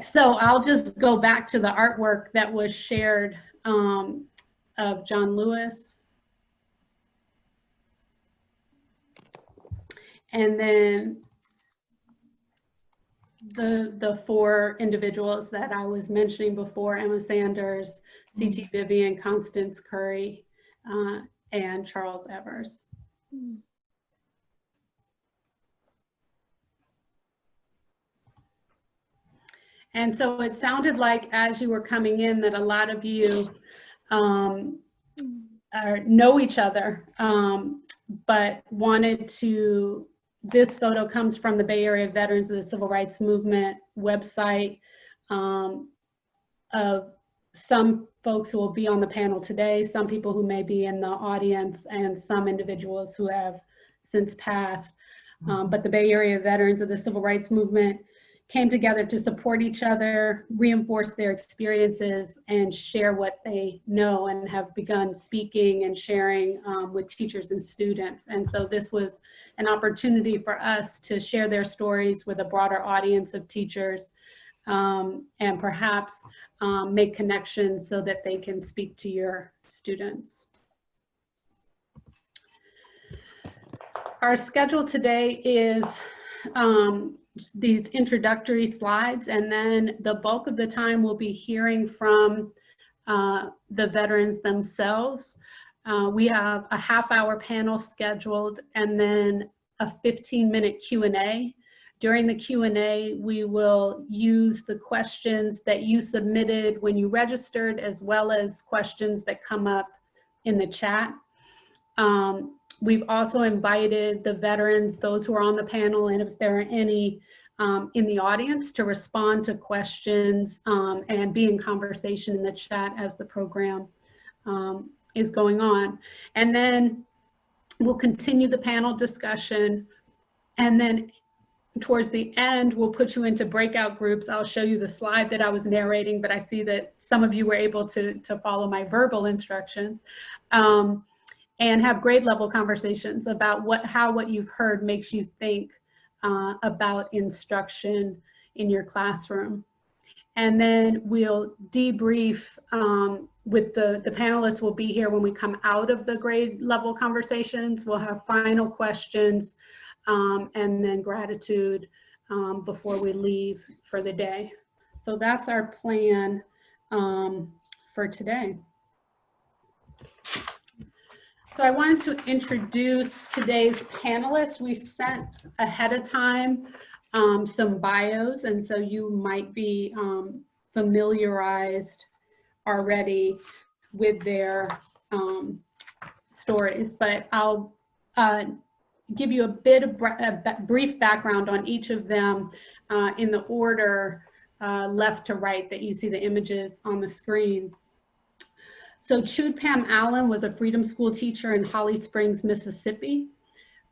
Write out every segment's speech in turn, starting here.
so I'll just go back to the artwork that was shared of John Lewis. And then the four individuals that I was mentioning before: Emma Sanders, C.T. Vivian, Constance Curry, and Charles Evers. And so it sounded like, as you were coming in, that a lot of you know each other, but wanted to. This photo comes from the Bay Area Veterans of the Civil Rights Movement website, of some folks who will be on the panel today, some people who may be in the audience, and some individuals who have since passed. But the Bay Area Veterans of the Civil Rights Movement came together to support each other, reinforce their experiences, and share what they know, and have begun speaking and sharing with teachers and students. And so this was an opportunity for us to share their stories with a broader audience of teachers, and perhaps make connections so that they can speak to your students. Our schedule today is these introductory slides, and then the bulk of the time we'll be hearing from the veterans themselves. We have a half-hour panel scheduled, and then a 15-minute Q&A. During the Q&A, we will use the questions that you submitted when you registered, as well as questions that come up in the chat. We've also invited the veterans, those who are on the panel, and if there are any in the audience, to respond to questions and be in conversation in the chat as the program is going on. And then we'll continue the panel discussion, and then towards the end, we'll put you into breakout groups. I'll show you the slide that I was narrating, but I see that some of you were able to follow my verbal instructions. And have grade level conversations about how what you've heard makes you think about instruction in your classroom. And then we'll debrief with the panelists will be here when we come out of the grade level conversations. We'll have final questions and then gratitude before we leave for the day. So that's our plan for today. So I wanted to introduce today's panelists. We sent ahead of time some bios, and so you might be familiarized already with their stories, but I'll give you a bit of brief background on each of them in the order left to right that you see the images on the screen. So Chewd Pam Allen was a Freedom School teacher in Holly Springs, Mississippi.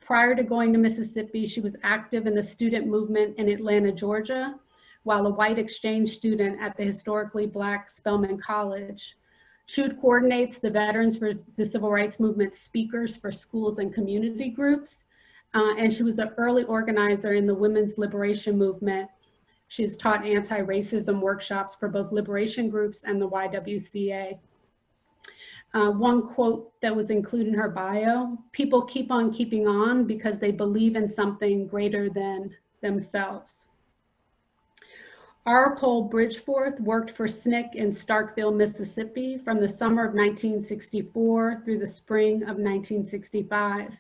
Prior to going to Mississippi, she was active in the student movement in Atlanta, Georgia, while a white exchange student at the historically Black Spelman College. Chewd coordinates the Veterans for the Civil Rights Movement speakers for schools and community groups, and she was an early organizer in the Women's Liberation Movement. She has taught anti-racism workshops for both liberation groups and the YWCA. One quote that was included in her bio: "People keep on keeping on because they believe in something greater than themselves." R. Cole Bridgeforth worked for SNCC in Starkville, Mississippi from the summer of 1964 through the spring of 1965.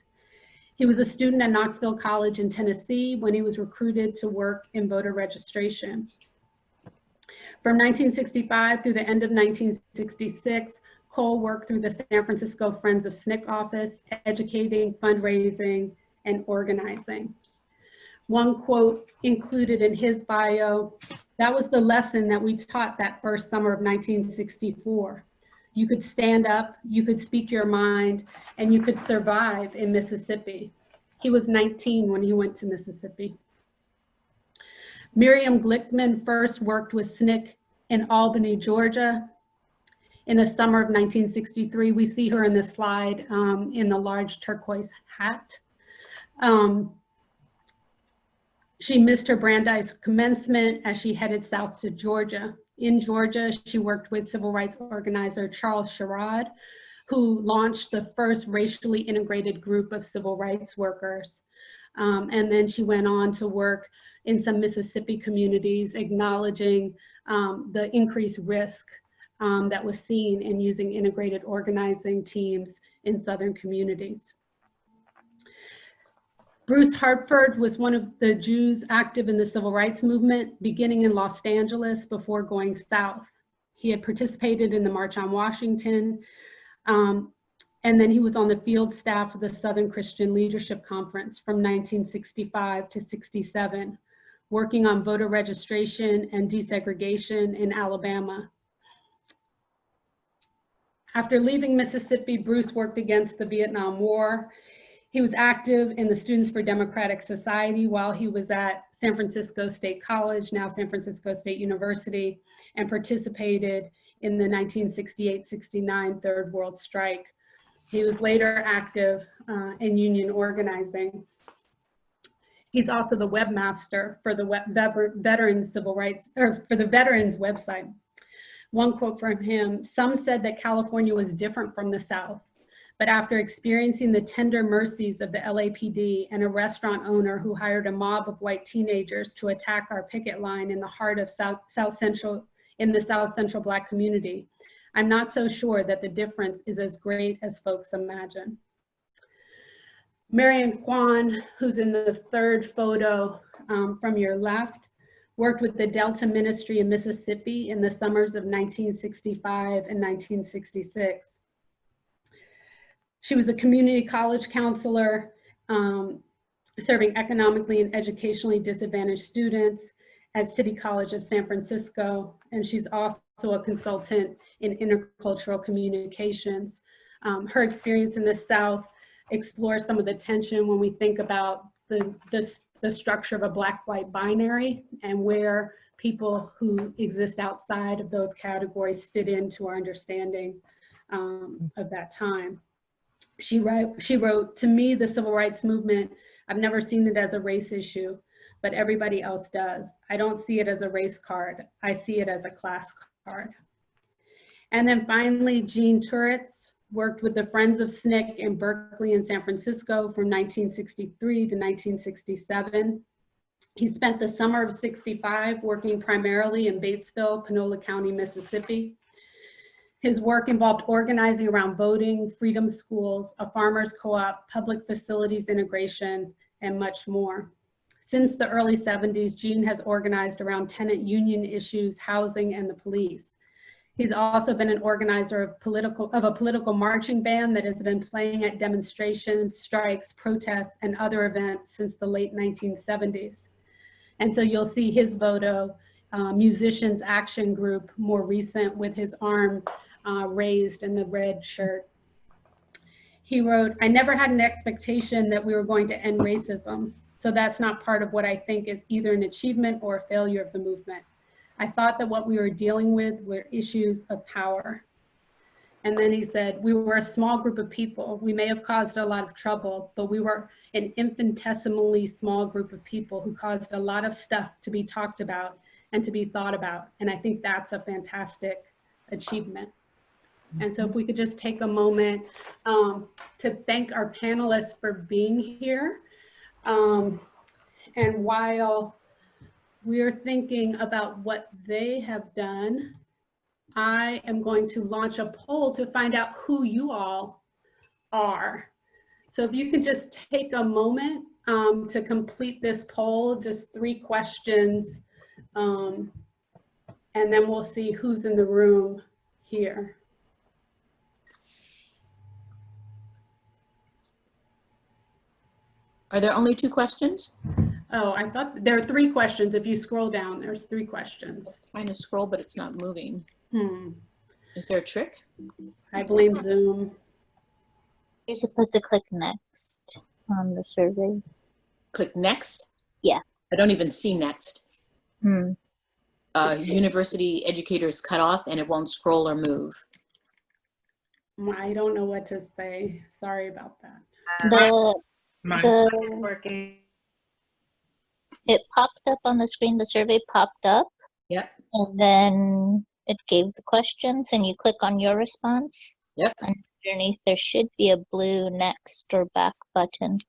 He was a student at Knoxville College in Tennessee when he was recruited to work in voter registration. From 1965 through the end of 1966, Cole worked through the San Francisco Friends of SNCC office, educating, fundraising, and organizing. One quote included in his bio: "That was the lesson that we taught that first summer of 1964. You could stand up, you could speak your mind, and you could survive in Mississippi." He was 19 when he went to Mississippi. Miriam Glickman first worked with SNCC in Albany, Georgia. In the summer of 1963, we see her in this slide in the large turquoise hat. She missed her Brandeis commencement as she headed south to Georgia. In Georgia, she worked with civil rights organizer Charles Sherrod, who launched the first racially integrated group of civil rights workers. And then she went on to work in some Mississippi communities, acknowledging the increased risk that was seen in using integrated organizing teams in Southern communities. Bruce Hartford was one of the Jews active in the civil rights movement, beginning in Los Angeles before going south. He had participated in the March on Washington, and then he was on the field staff of the Southern Christian Leadership Conference from 1965 to 67, working on voter registration and desegregation in Alabama. After leaving Mississippi, Bruce worked against the Vietnam War. He was active in the Students for Democratic Society while he was at San Francisco State College, now San Francisco State University, and participated in the 1968-69 Third World Strike. He was later active in union organizing. He's also the webmaster for the Veterans Civil Rights, or for the Veterans website. One quote from him: "Some said that California was different from the South. But after experiencing the tender mercies of the LAPD and a restaurant owner who hired a mob of white teenagers to attack our picket line in the heart of South Central Black community, I'm not so sure that the difference is as great as folks imagine." Marion Kwan, who's in the third photo from your left, worked with the Delta Ministry in Mississippi in the summers of 1965 and 1966. She was a community college counselor, serving economically and educationally disadvantaged students at City College of San Francisco. And she's also a consultant in intercultural communications. Her experience in the South explores some of the tension when we think about the structure of a Black-white binary and where people who exist outside of those categories fit into our understanding of that time. She wrote, "To me, the civil rights movement, I've never seen it as a race issue, but everybody else does. I don't see it as a race card. I see it as a class card." And then finally, Gene Turitz worked with the Friends of SNCC in Berkeley and San Francisco from 1963 to 1967. He spent the summer of '65 working primarily in Batesville, Panola County, Mississippi. His work involved organizing around voting, freedom schools, a farmers co-op, public facilities integration, and much more. Since the early '70s, Gene has organized around tenant union issues, housing, and the police. He's also been an organizer of a political marching band that has been playing at demonstrations, strikes, protests, and other events since the late 1970s. And so you'll see his photo, Musicians Action Group, more recent, with his arm raised in the red shirt. He wrote, "I never had an expectation that we were going to end racism, so that's not part of what I think is either an achievement or a failure of the movement. I thought that what we were dealing with were issues of power." And then he said, "We were a small group of people. We may have caused a lot of trouble, but we were an infinitesimally small group of people who caused a lot of stuff to be talked about and to be thought about. And I think that's a fantastic achievement." And so if we could just take a moment to thank our panelists for being here. And while we're thinking about what they have done, I am going to launch a poll to find out who you all are. So if you can just take a moment to complete this poll, just 3 questions, and then we'll see who's in the room here. Are there only 2 questions? Oh, I thought there are 3 questions. If you scroll down, there's 3 questions. I'm trying to scroll, but it's not moving. Is there a trick? I blame Zoom. You're supposed to click next on the survey. Click next? Yeah. I don't even see next. University educators cut off and it won't scroll or move. I don't know what to say. Sorry about that. The Mine's working. It popped up on the screen. The survey popped up, Yep. and then it gave the questions, and you click on your response. Yep. Underneath, there should be a blue next or back button.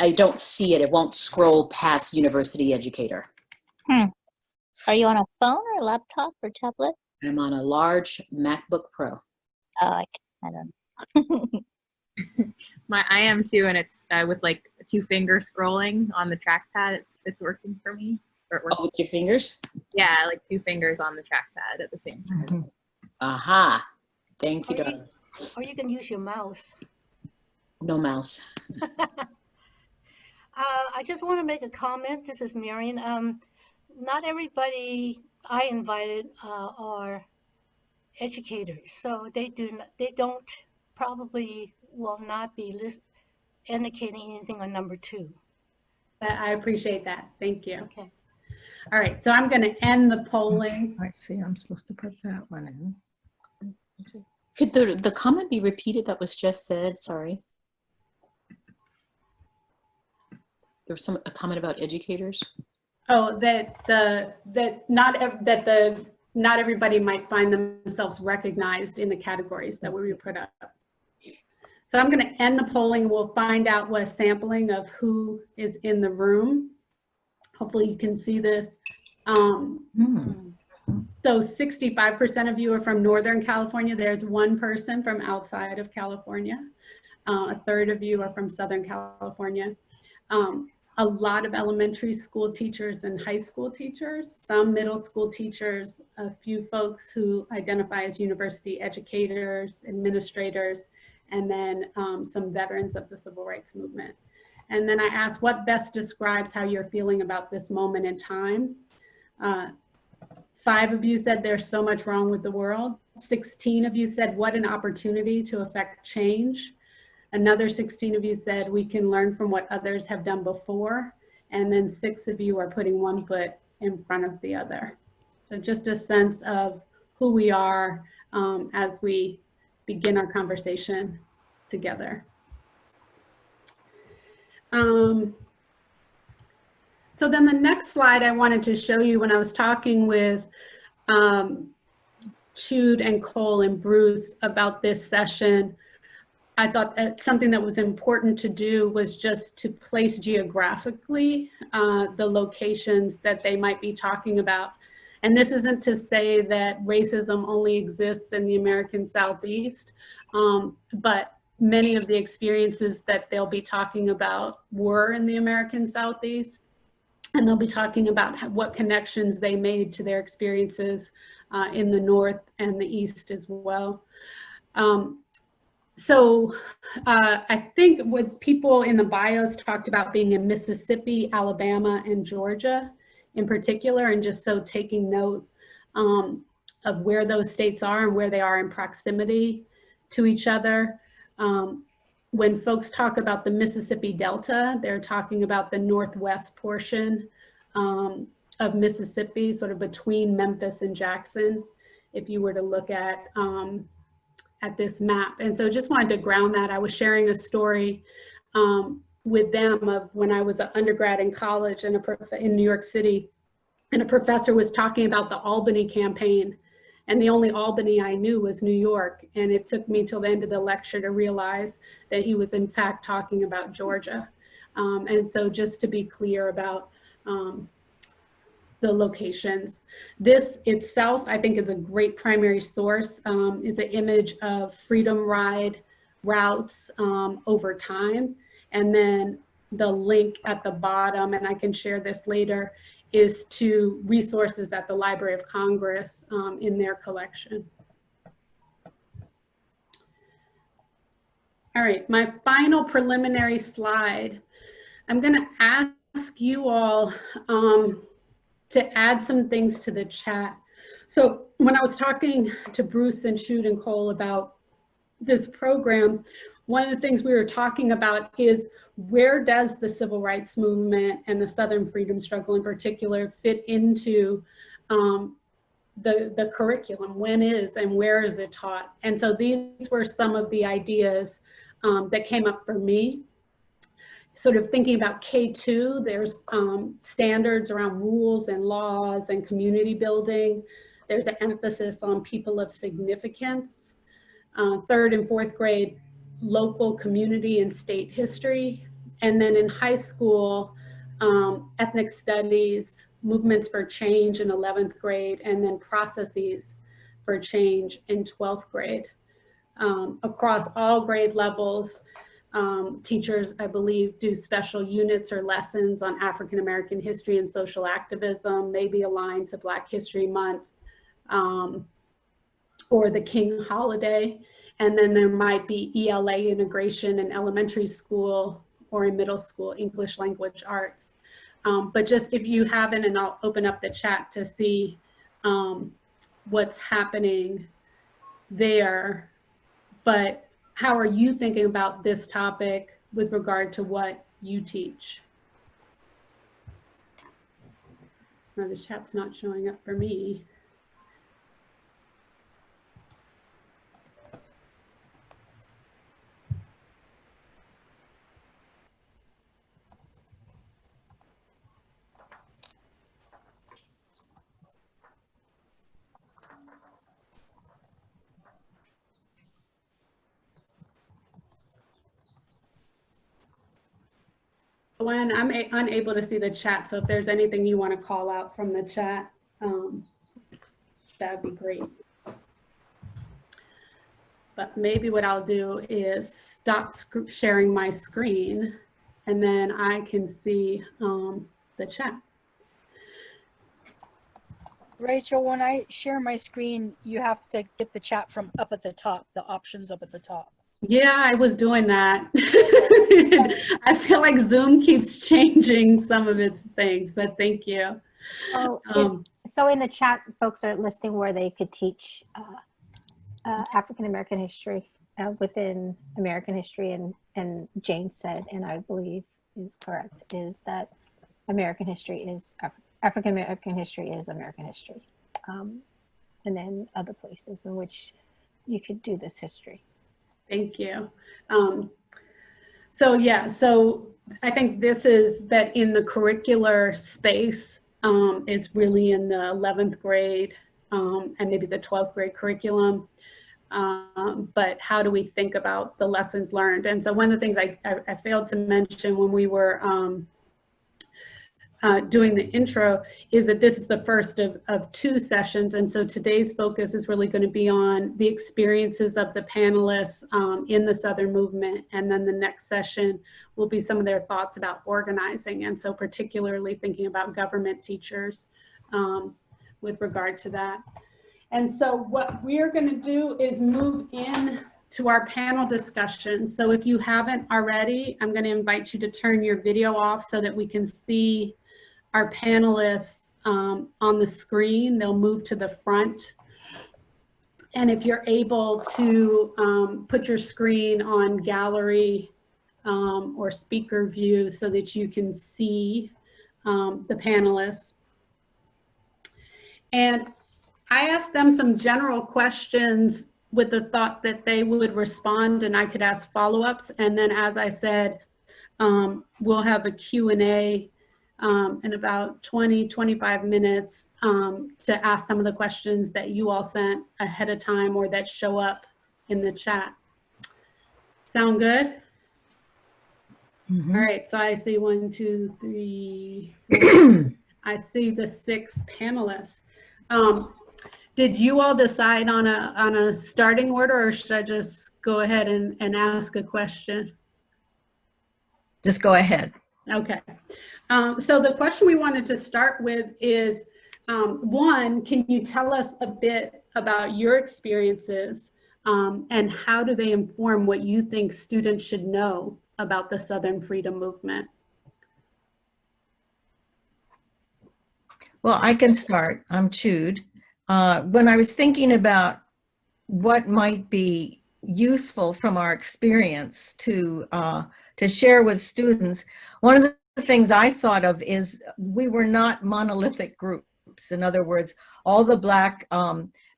I don't see it. It won't scroll past university educator. Are you on a phone or laptop or tablet? I'm on a large MacBook Pro. Oh, I don't know. I am too, and it's with like 2 finger scrolling on the trackpad. It's working for me. Or it works. Oh, with your fingers? Yeah, like 2 fingers on the trackpad at the same time. Aha. Thank you, Or you- darling. Or you can use your mouse. No mouse. I just want to make a comment. This is Marion. Not everybody I invited are educators, so they don't probably will not be indicating anything on number 2. I appreciate that. Thank you. Okay. All right, so I'm going to end the polling. I see, I'm supposed to put that one in. Could the comment be repeated that was just said? Sorry. There was a comment about educators. Oh, not everybody might find themselves recognized in the categories that we put up. So I'm going to end the polling. We'll find out what a sampling of who is in the room. Hopefully you can see this. So 65% of you are from Northern California. There's 1 person from outside of California. A third of you are from Southern California. A lot of elementary school teachers and high school teachers, some middle school teachers, a few folks who identify as university educators, administrators, and then some veterans of the civil rights movement. And then I asked what best describes how you're feeling about this moment in time. 5 of you said there's so much wrong with the world. 16 of you said what an opportunity to affect change. Another 16 of you said we can learn from what others have done before. And then 6 of you are putting 1 foot in front of the other. So just a sense of who we are as we begin our conversation together. So then the next slide I wanted to show you when I was talking with Chute and Cole and Bruce about this session, I thought that something that was important to do was just to place geographically the locations that they might be talking about. And this isn't to say that racism only exists in the American Southeast, but many of the experiences that they'll be talking about were in the American Southeast. And they'll be talking about what connections they made to their experiences in the North and the East as well. So I think what people in the bios talked about being in Mississippi, Alabama, and Georgia in particular, and just so taking note of where those states are and where they are in proximity to each other. When folks talk about the Mississippi Delta, they're talking about the northwest portion of Mississippi, sort of between Memphis and Jackson, if you were to look at this map. And so just wanted to ground that. I was sharing a story with them of when I was an undergrad in college and in New York City, and a professor was talking about the Albany campaign. And the only Albany I knew was New York. And it took me till the end of the lecture to realize that he was in fact talking about Georgia. And so just to be clear about the locations. This itself, I think, is a great primary source. It's an image of Freedom Ride routes over time. And then the link at the bottom, and I can share this later, is to resources at the Library of Congress in their collection. All right, my final preliminary slide. I'm gonna ask you all to add some things to the chat. So when I was talking to Bruce and Chute and Cole about this program, one of the things we were talking about is where does the civil rights movement and the Southern freedom struggle in particular fit into the curriculum? When is and where is it taught? And so these were some of the ideas that came up for me. sort of thinking about K2, there's standards around rules and laws and community building. There's an emphasis on people of significance. Third and fourth grade, local community and state history. And then in high school, ethnic studies, movements for change in 11th grade, and then processes for change in 12th grade. Across all grade levels, teachers, I believe, do special units or lessons on African American history and social activism, maybe aligned to Black History Month, or the King holiday. And then there might be ELA integration in elementary school or in middle school, English language arts. But just if you haven't, and I'll open up the chat to see what's happening there. But how are you thinking about this topic with regard to what you teach? No, the chat's not showing up for me. Gwen, I'm unable to see the chat, so if there's anything you want to call out from the chat, that'd be great. But maybe what I'll do is stop sharing my screen, and then I can see the chat. Rachel, when I share my screen, you have to get the chat from up at the top, the options up at the top. Yeah, I was doing that. I feel like Zoom keeps changing some of its things, but thank you. Oh, so in the chat, folks are listing where they could teach African American history within American history, and Jane said, and I believe is correct, is that American history is African American history is American history, and then other places in which you could do this history. Thank you. So yeah, so I think this is that in the curricular space, it's really in the 11th grade and maybe the 12th grade curriculum. But how do we think about the lessons learned? And so one of the things I failed to mention when we were doing the intro is that this is the first of 2 sessions. And so today's focus is really going to be on the experiences of the panelists in the Southern movement. And then the next session will be some of their thoughts about organizing. And so particularly thinking about government teachers with regard to that. And so what we're going to do is move in to our panel discussion. So if you haven't already, I'm going to invite you to turn your video off so that we can see our panelists on the screen. They'll move to the front. And if you're able to put your screen on gallery or speaker view so that you can see the panelists. And I asked them some general questions with the thought that they would respond and I could ask follow-ups. And then, as I said, we'll have a Q&A in about 20-25 minutes to ask some of the questions that you all sent ahead of time or that show up in the chat. Sound good? Mm-hmm. All right, so I see 1, 2, 3, 4. I see the 6 panelists. Did you all decide on a starting order, or should I just go ahead and ask a question? Just go ahead. Okay. So the question we wanted to start with is, 1, can you tell us a bit about your experiences and how do they inform what you think students should know about the Southern Freedom Movement? Well, I can start. I'm Chude. When I was thinking about what might be useful from our experience to share with students, one of the things I thought of is we were not monolithic groups. groups. In other words, all the Black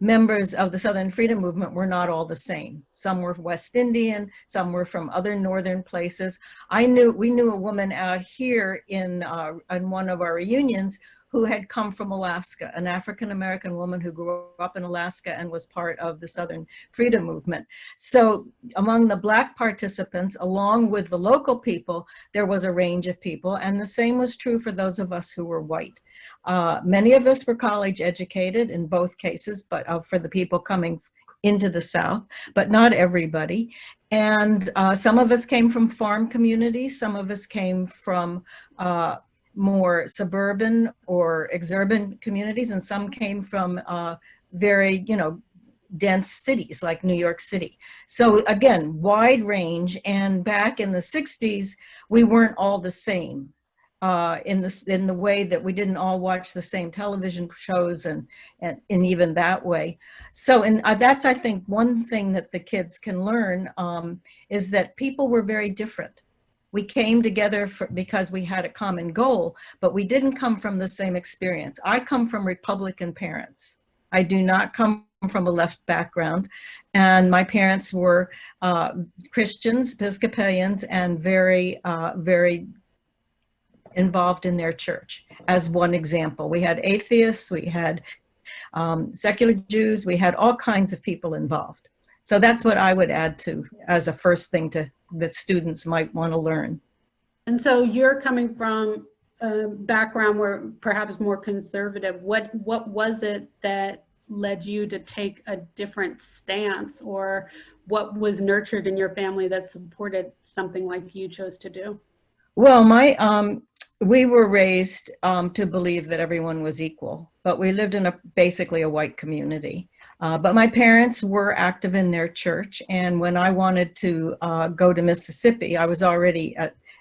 members of the Southern Freedom Movement were not all the same. Some were West Indian, some were from other northern places. We knew a woman out here in one of our reunions who had come from Alaska, an African-American woman who grew up in Alaska and was part of the Southern Freedom Movement. So among the Black participants, along with the local people, there was a range of people, and the same was true for those of us who were white. Many of us were college educated in both cases, but for the people coming into the South, but not everybody. And some of us came from farm communities, some of us came from more suburban or exurban communities, and some came from very, dense cities like New York City. So again, wide range. And back in the 60s, we weren't all the same in the way that we didn't all watch the same television shows and even that way. So that's, I think, one thing that the kids can learn is that people were very different. We came together because we had a common goal, but we didn't come from the same experience. I come from Republican parents. I do not come from a left background. And my parents were Christians, Episcopalians, and very, very involved in their church, as one example. We had atheists, we had secular Jews, we had all kinds of people involved. So that's what I would add to as a first thing that students might want to learn. And so you're coming from a background where perhaps more conservative. What was it that led you to take a different stance, or what was nurtured in your family that supported something like you chose to do? Well, we were raised to believe that everyone was equal, but we lived in basically a white community. But my parents were active in their church, and when I wanted to go to Mississippi, I was already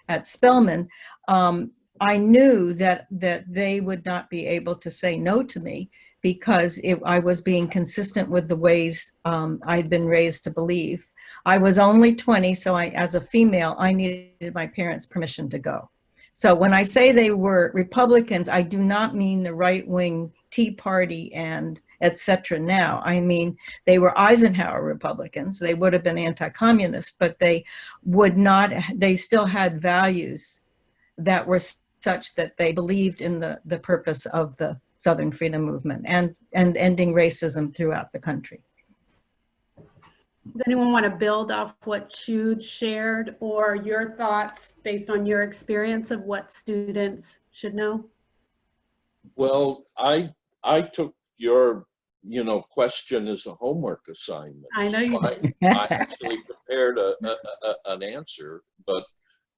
at Spelman. I knew that they would not be able to say no to me because I was being consistent with the ways I'd been raised to believe. I was only 20, so as a female, I needed my parents' permission to go. So when I say they were Republicans, I do not mean the right-wing Tea Party and etc. now. I mean, they were Eisenhower Republicans. They would have been anti-communist, but they still had values that were such that they believed in the purpose of the Southern Freedom Movement and ending racism throughout the country. Does anyone want to build off what Chud shared, or your thoughts based on your experience of what students should know? Well, I took your question as a homework assignment. I know you did. I actually prepared an answer, but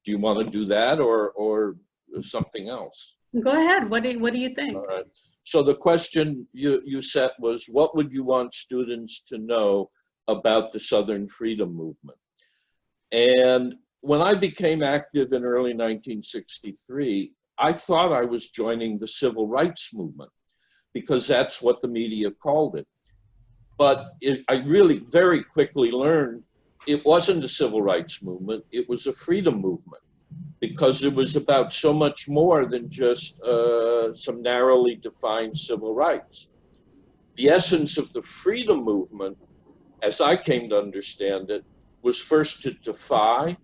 do you want to do that or something else? Go ahead. What do you think? All right. So the question you set was, what would you want students to know about the Southern Freedom Movement? And when I became active in early 1963, I thought I was joining the civil rights movement because that's what the media called it. But I really very quickly learned it wasn't a civil rights movement, it was a freedom movement, because it was about so much more than just some narrowly defined civil rights. The essence of the freedom movement, as I came to understand it, was first to defy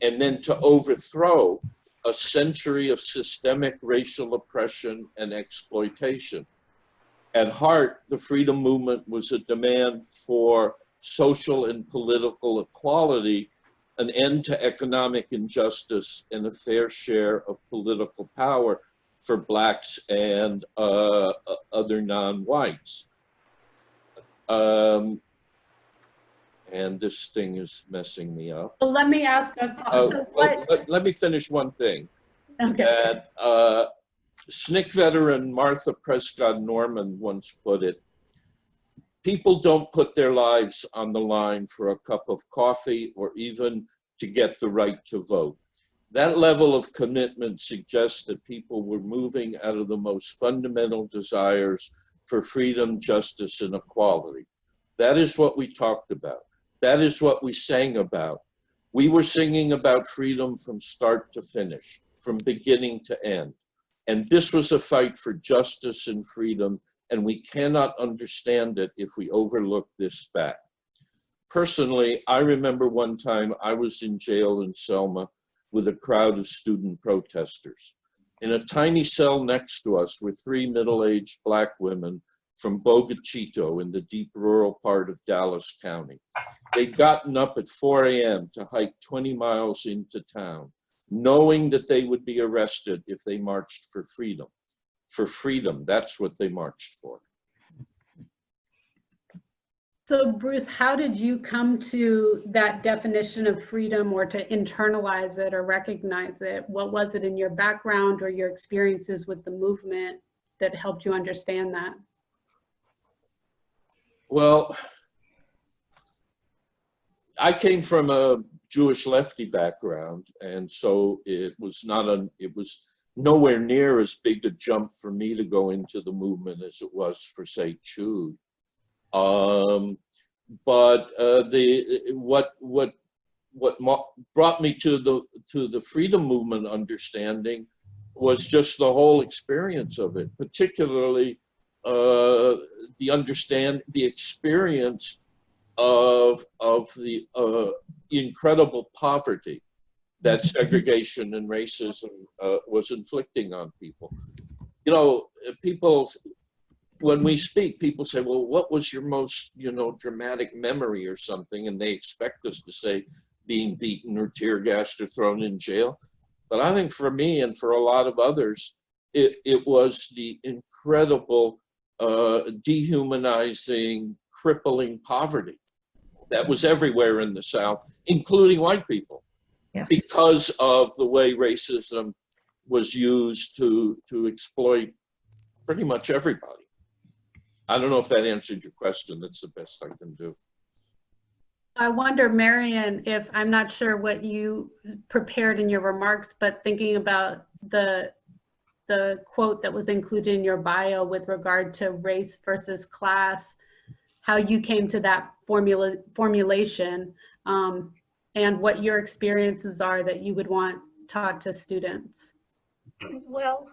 and then to overthrow a century of systemic racial oppression and exploitation. At heart, the freedom movement was a demand for social and political equality, an end to economic injustice, and a fair share of political power for Blacks and other non-whites. And this thing is messing me up. Well, let me ask. Let me finish one thing. Okay. That SNCC veteran Martha Prescott Norman once put it, people don't put their lives on the line for a cup of coffee or even to get the right to vote. That level of commitment suggests that people were moving out of the most fundamental desires for freedom, justice, and equality. That is what we talked about. That is what we sang about. We were singing about freedom from start to finish, from beginning to end. And this was a fight for justice and freedom, and we cannot understand it if we overlook this fact. Personally, I remember one time I was in jail in Selma with a crowd of student protesters. In a tiny cell next to us were 3 middle-aged Black women from Bogachito in the deep rural part of Dallas County. They'd gotten up at 4 a.m. to hike 20 miles into town, knowing that they would be arrested if they marched for freedom. For freedom, that's what they marched for. So Bruce, how did you come to that definition of freedom, or to internalize it or recognize it? What was it in your background or your experiences with the movement that helped you understand that? Well, I came from a Jewish lefty background, and so it was nowhere near as big a jump for me to go into the movement as it was for, say, Chud. But what brought me to the freedom movement understanding was just the whole experience of it, particularly the experience of the incredible poverty that segregation and racism was inflicting on people. You know, people, when we speak, people say, well, what was your most, dramatic memory or something? And they expect us to say being beaten or tear gassed or thrown in jail. But I think for me and for a lot of others, it was the incredible dehumanizing, crippling poverty that was everywhere in the South, including white people, Yes. because of the way racism was used to exploit pretty much everybody. I don't know if that answered your question. That's the best I can do. I wonder, Marian, if, I'm not sure what you prepared in your remarks, but thinking about the quote that was included in your bio with regard to race versus class, how you came to that formulation, and what your experiences are that you would want taught to students. Well,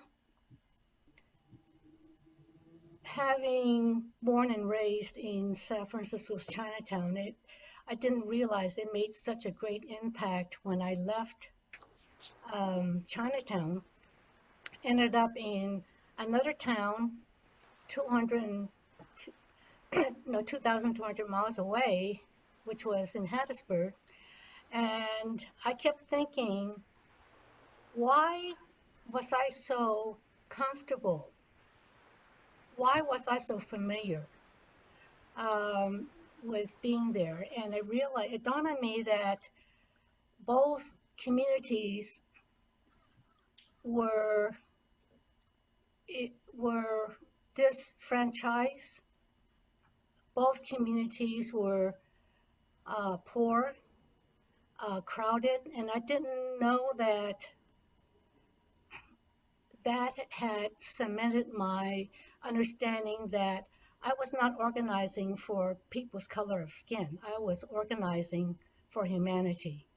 having born and raised in San Francisco's Chinatown, I didn't realize it made such a great impact when I left Chinatown. Ended up in another town 2,200 miles away, which was in Hattiesburg. And I kept thinking, why was I so comfortable? Why was I so familiar with being there? And it dawned on me that both communities were disfranchised. Both communities were poor, crowded, and I didn't know that had cemented my understanding that I was not organizing for people's color of skin. I was organizing for humanity.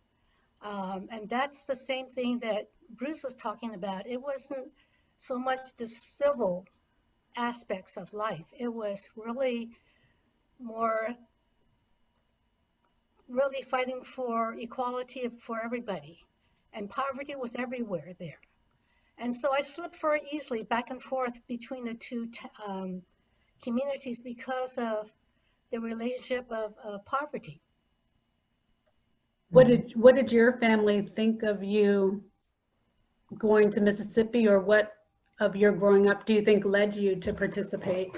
And that's the same thing that Bruce was talking about. It wasn't so much the civil aspects of life. It was really fighting for equality for everybody. And poverty was everywhere there. And so I slipped very easily back and forth between the two communities because of the relationship of poverty. What did your family think of you going to Mississippi, or what of your growing up do you think led you to participate?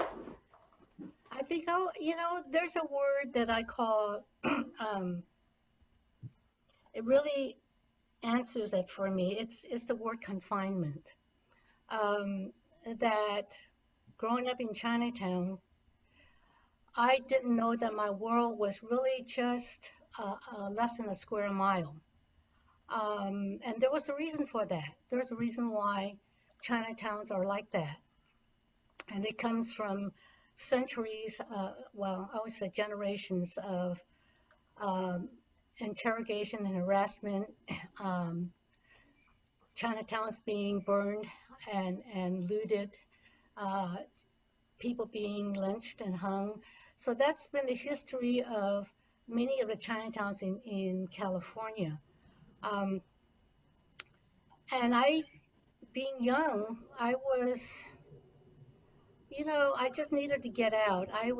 I think, there's a word that I call, it really answers it for me. It's the word confinement. That growing up in Chinatown, I didn't know that my world was really just less than a square mile. And there was a reason for that. There's a reason why Chinatowns are like that. And it comes from centuries, I would say generations of interrogation and harassment, Chinatowns being burned and looted, people being lynched and hung. So that's been the history of many of the Chinatowns in California. And I, being young, I was, I just needed to get out. I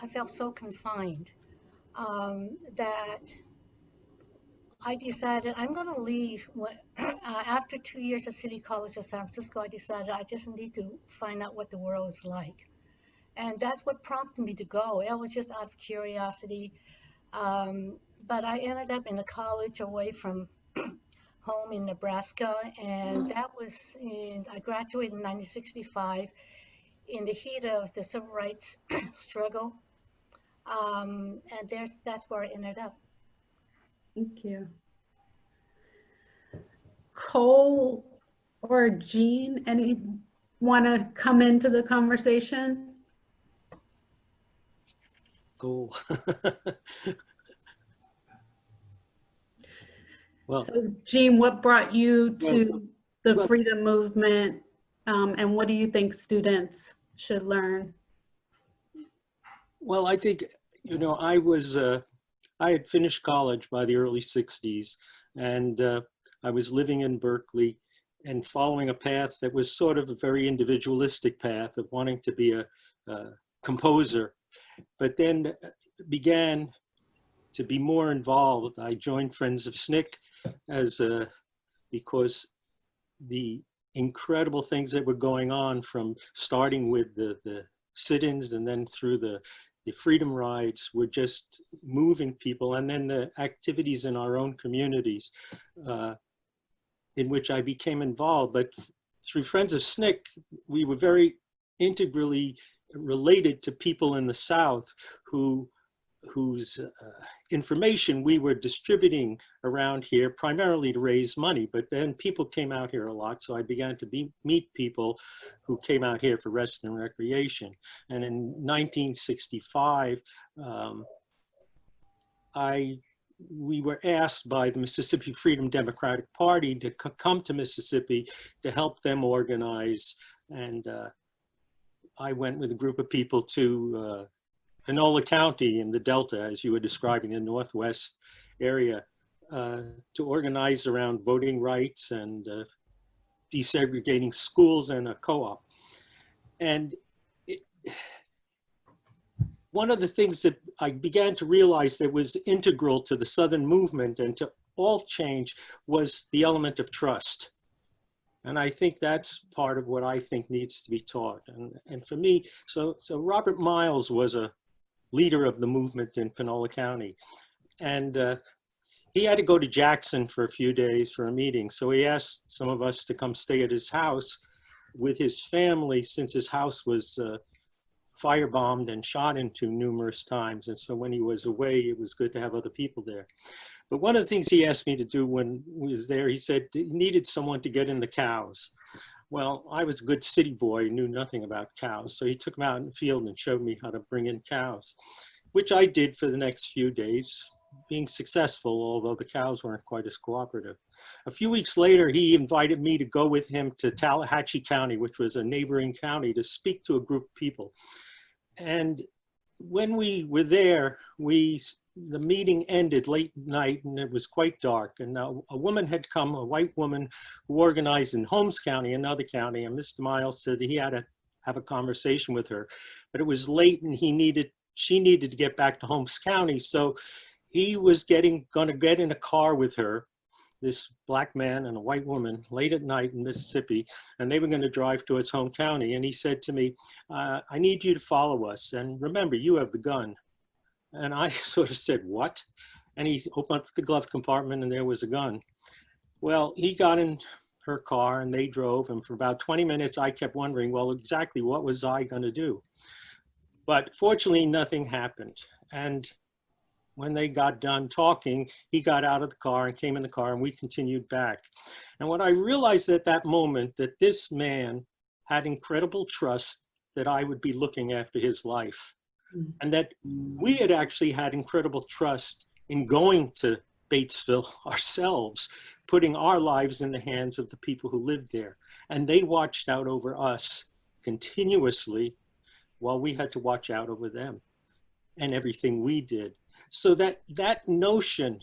felt so confined that I decided I'm going to leave. After 2 years at City College of San Francisco, I decided I just need to find out what the world is like. And that's what prompted me to go. It was just out of curiosity. But I ended up in a college away from home in Nebraska. And I graduated in 1965 in the heat of the civil rights struggle. And that's where I ended up. Thank you. Cole or Jean, any want to come into the conversation? Cool. Well, So Jean, what brought you to the well- freedom movement, and what do you think students should learn? well, I think, I had finished college by the early 60s, and I was living in Berkeley and following a path that was sort of a very individualistic path of wanting to be a composer, but then began to be more involved. I joined Friends of SNCC because the incredible things that were going on, from starting with the sit-ins and then through the freedom rides, were just moving people. And then the activities in our own communities in which I became involved. But through Friends of SNCC, we were very integrally related to people in the South whose information we were distributing around here, primarily to raise money. But then people came out here a lot, so I began to meet people who came out here for rest and recreation. And in 1965, we were asked by the Mississippi Freedom Democratic Party to come to Mississippi to help them organize. And I went with a group of people to Panola County in the Delta, as you were describing, the Northwest area, to organize around voting rights and desegregating schools and a co-op. And one of the things that I began to realize that was integral to the Southern movement and to all change was the element of trust. And I think that's part of what I think needs to be taught. And for me, so Robert Miles was a leader of the movement in Panola County. And he had to go to Jackson for a few days for a meeting. So he asked some of us to come stay at his house with his family, since his house was firebombed and shot into numerous times. And so when he was away, it was good to have other people there. But one of the things he asked me to do when he was there, he said he needed someone to get in the cows. Well, I was a good city boy, knew nothing about cows. So he took me out in the field and showed me how to bring in cows, which I did for the next few days, being successful, although the cows weren't quite as cooperative. A few weeks later, he invited me to go with him to Tallahatchie County, which was a neighboring county, to speak to a group of people. And when we were there, the meeting ended late night and it was quite dark. And now a woman had come, a white woman who organized in Holmes County, another county, and Mr. Miles said he had to have a conversation with her. But it was late and she needed to get back to Holmes County. So he was going to get in a car with her, this black man and a white woman, late at night in Mississippi, and they were going to drive to his home county. And he said to me, I need you to follow us. And remember, you have the gun. And I sort of said, what? And he opened up the glove compartment and there was a gun. Well, he got in her car and they drove. And for about 20 minutes, I kept wondering, well, exactly what was I going to do? But fortunately, nothing happened. And when they got done talking, he got out of the car and came in the car and we continued back. And what I realized at that moment, that this man had incredible trust that I would be looking after his life. And that we had actually had incredible trust in going to Batesville ourselves, putting our lives in the hands of the people who lived there. And they watched out over us continuously while we had to watch out over them and everything we did. So that notion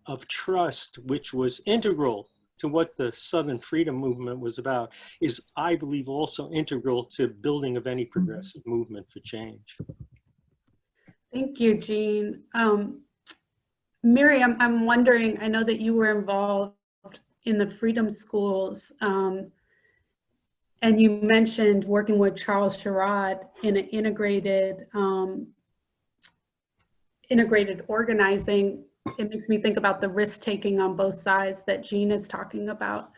of trust, which was integral to what the Southern Freedom Movement was about, is, I believe, also integral to building of any progressive movement for change. Thank you, Jean. Miriam, I'm wondering, I know that you were involved in the Freedom Schools, and you mentioned working with Charles Sherrod in an integrated organizing. It makes me think about the risk taking on both sides that Jean is talking about.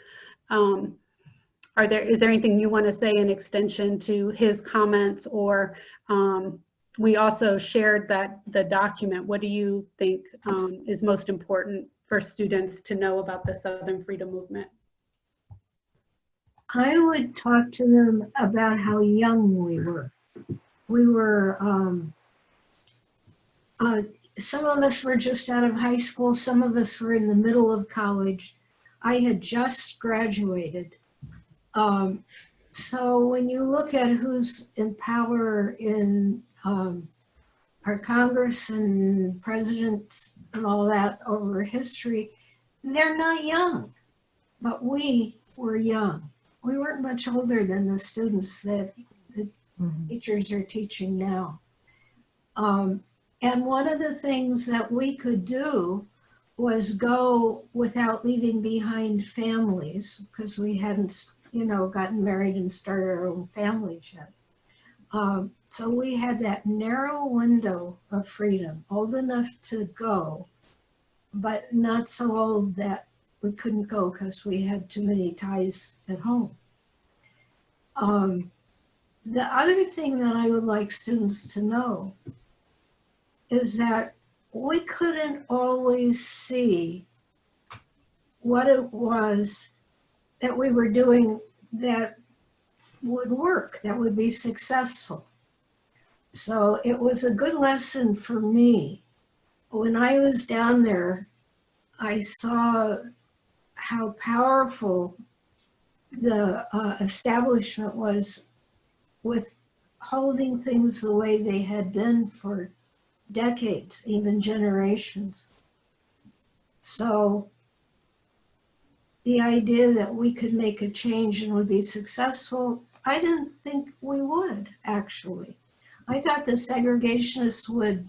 Is there anything you want to say in extension to his comments, or we also shared the document. What do you think is most important for students to know about the Southern Freedom Movement? I would talk to them about how young we were. We were, some of us were just out of high school. Some of us were in the middle of college. I had just graduated. So when you look at who's in power in our Congress and presidents and all that over history, they're not young, but we were young. We weren't much older than the students that the teachers are teaching now. And one of the things that we could do was go without leaving behind families, because we hadn't, gotten married and started our own families yet. So we had that narrow window of freedom, old enough to go, but not so old that we couldn't go because we had too many ties at home. The other thing that I would like students to know is that we couldn't always see what it was that we were doing that would work, that would be successful. So it was a good lesson for me. When I was down there, I saw how powerful the establishment was with holding things the way they had been for decades, even generations. So the idea that we could make a change and would be successful, I didn't think we would, actually. I thought the segregationists would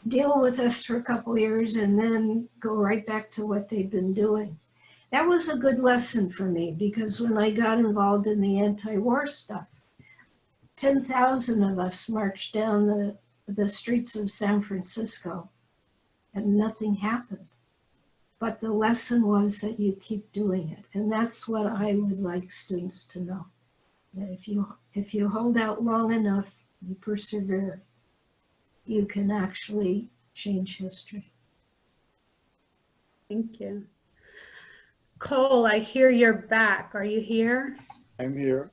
deal with us for a couple years and then go right back to what they'd been doing. That was a good lesson for me, because when I got involved in the anti-war stuff, 10,000 of us marched down the streets of San Francisco and nothing happened. But the lesson was that you keep doing it. And that's what I would like students to know. That if you hold out long enough, you persevere, you can actually change history. Thank you. Cole, I hear you're back. Are you here? I'm here.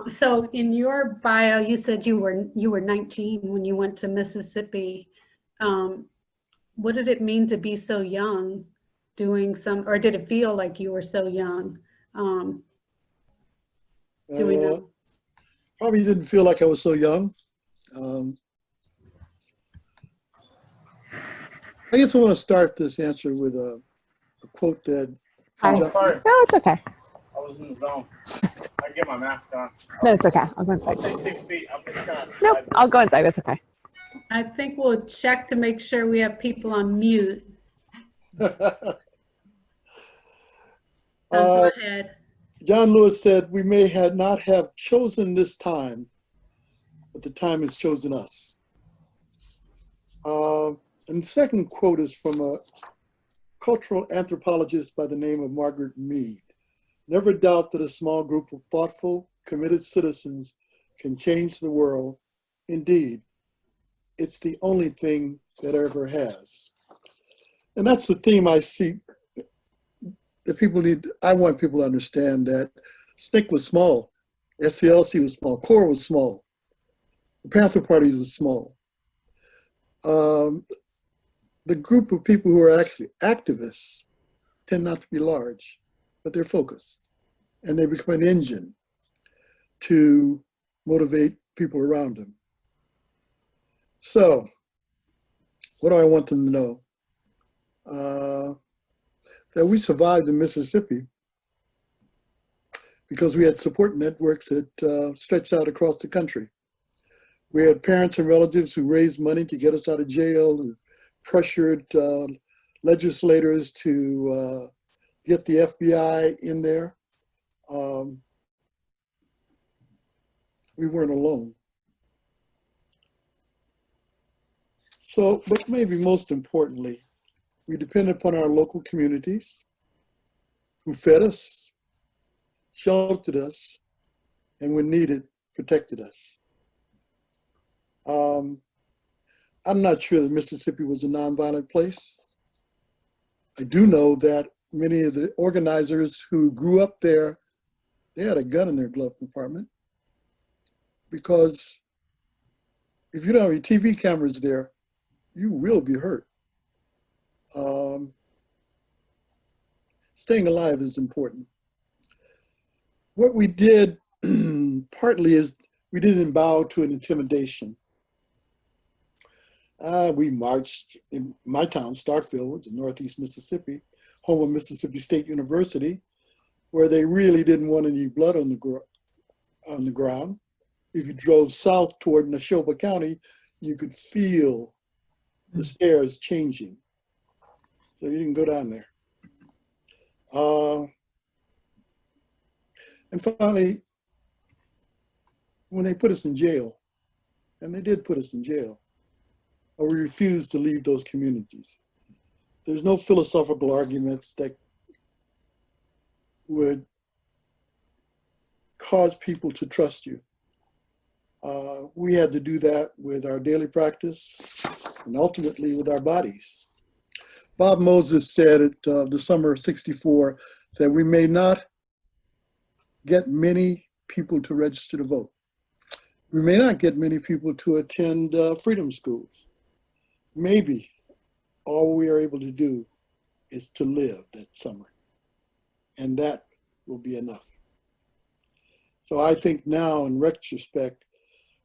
So in your bio, you said you were 19 when you went to Mississippi. What did it mean to be so young doing or did it feel like you were so young? Do we know? Probably didn't feel like I was so young. I guess I want to start this answer with a quote that. Sorry. No, it's okay. I was in the zone. I get my mask on. No, it's okay. I'll go inside. I'll take 6 feet. I'm just kind of. Nope, I'll go inside. It's okay. I think we'll check to make sure we have people on mute. Go ahead. John Lewis said, "We may not have chosen this time, but the time has chosen us." And the second quote is from a cultural anthropologist by the name of Margaret Mead. "Never doubt that a small group of thoughtful, committed citizens can change the world. Indeed, it's the only thing that ever has." And that's the theme I see. I want people to understand that SNCC was small, SCLC was small, CORE was small, the Panther Party was small. the group of people who are actually activists tend not to be large, but they're focused. And they become an engine to motivate people around them. So, what do I want them to know? That we survived in Mississippi because we had support networks that stretched out across the country. We had parents and relatives who raised money to get us out of jail, who pressured legislators to get the FBI in there. We weren't alone. So, but maybe most importantly, we depend upon our local communities who fed us, sheltered us, and when needed, protected us. I'm not sure that Mississippi was a nonviolent place. I do know that many of the organizers who grew up there, they had a gun in their glove compartment, because if you don't have any TV cameras there, you will be hurt. Staying alive is important. What we did partly is we didn't bow to an intimidation. We marched in my town, Starkville, which is Northeast Mississippi, home of Mississippi State University, where they really didn't want any blood on the ground. If you drove south toward Neshoba County, you could feel the stairs changing. So you can go down there. And finally, when they put us in jail, and they did put us in jail, we refused to leave those communities. There's no philosophical arguments that would cause people to trust you. We had to do that with our daily practice and ultimately with our bodies. Bob Moses said at the summer of '64 that we may not get many people to register to vote. We may not get many people to attend freedom schools. Maybe all we are able to do is to live that summer, and that will be enough. So I think now, in retrospect,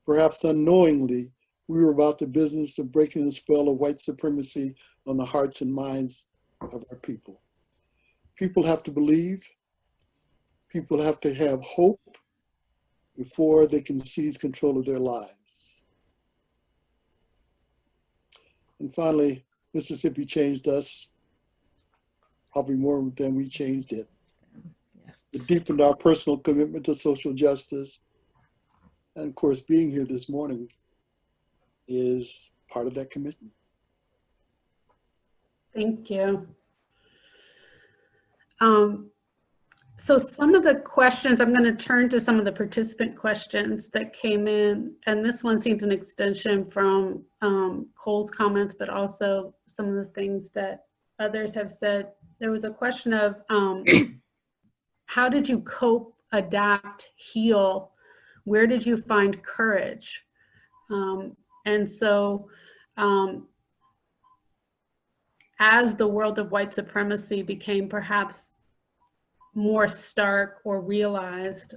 perhaps unknowingly, we were about the business of breaking the spell of white supremacy on the hearts and minds of our people. People have to believe. People have to have hope before they can seize control of their lives. And finally, Mississippi changed us probably more than we changed it. Yes. It deepened our personal commitment to social justice. And of course, being here this morning is part of that commitment. Thank you. So some of the questions, I'm going to turn to some of the participant questions that came in, and this one seems an extension from Cole's comments, but also some of the things that others have said. There was a question of how did you cope, adapt, heal? Where did you find courage? And so as the world of white supremacy became perhaps more stark or realized,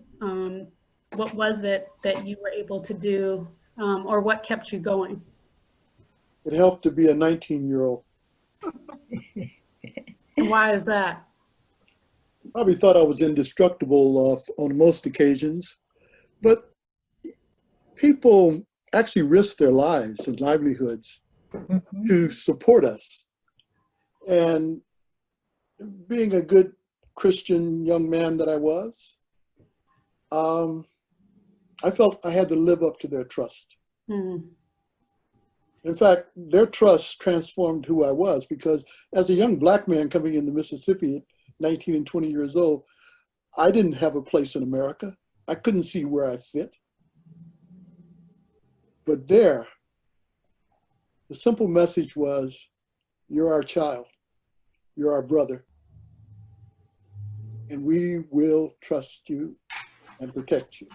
what was it that you were able to do, or what kept you going? It helped to be a 19-year-old. Why is that? Probably thought I was indestructible on most occasions, but people actually risked their lives and livelihoods to support us. And being a good Christian young man that I was, I felt I had to live up to their trust. Mm. In fact, their trust transformed who I was, because as a young black man coming into Mississippi at 19 and 20 years old, I didn't have a place in America. I couldn't see where I fit. But there, the simple message was, you're our child, you're our brother, and we will trust you and protect you.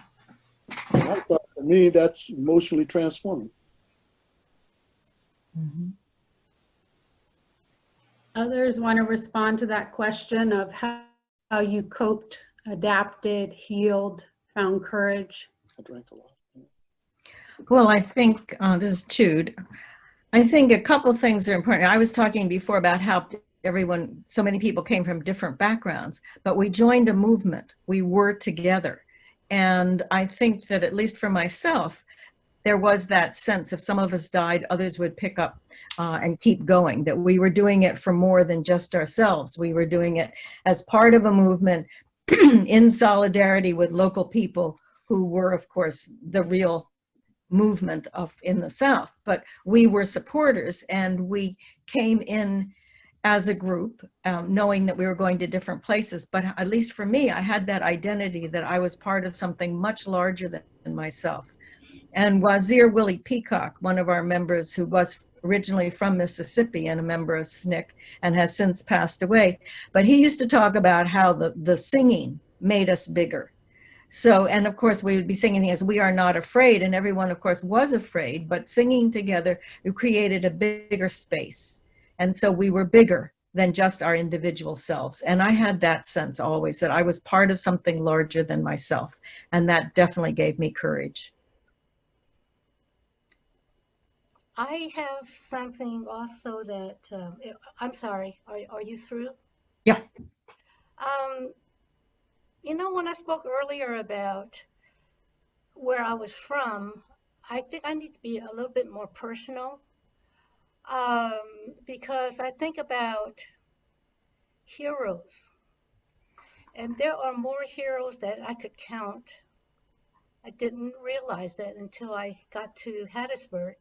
And I thought, for me, that's emotionally transforming. Mm-hmm. Others want to respond to that question of how you coped, adapted, healed, found courage? I drank a lot. Well, I think, this is Jude. I think a couple things are important. I was talking before about how everyone, so many people came from different backgrounds, but we joined a movement. We were together. And I think that, at least for myself, there was that sense if some of us died, others would pick up and keep going, that we were doing it for more than just ourselves. We were doing it as part of a movement in solidarity with local people who were, of course, the real movement in the South. But we were supporters, and we came in as a group, knowing that we were going to different places. But at least for me, I had that identity that I was part of something much larger than myself. And Wazir Willie Peacock, one of our members who was originally from Mississippi and a member of SNCC and has since passed away, but he used to talk about how the singing made us bigger. So, and of course we would be singing things, "We Are Not Afraid," and everyone of course was afraid, but singing together, we created a bigger space. And so we were bigger than just our individual selves. And I had that sense always that I was part of something larger than myself. And that definitely gave me courage. I have something also that, I'm sorry, are you through? Yeah. You know, when I spoke earlier about where I was from, I think I need to be a little bit more personal, because I think about heroes, and there are more heroes that I could count. I didn't realize that until I got to Hattiesburg.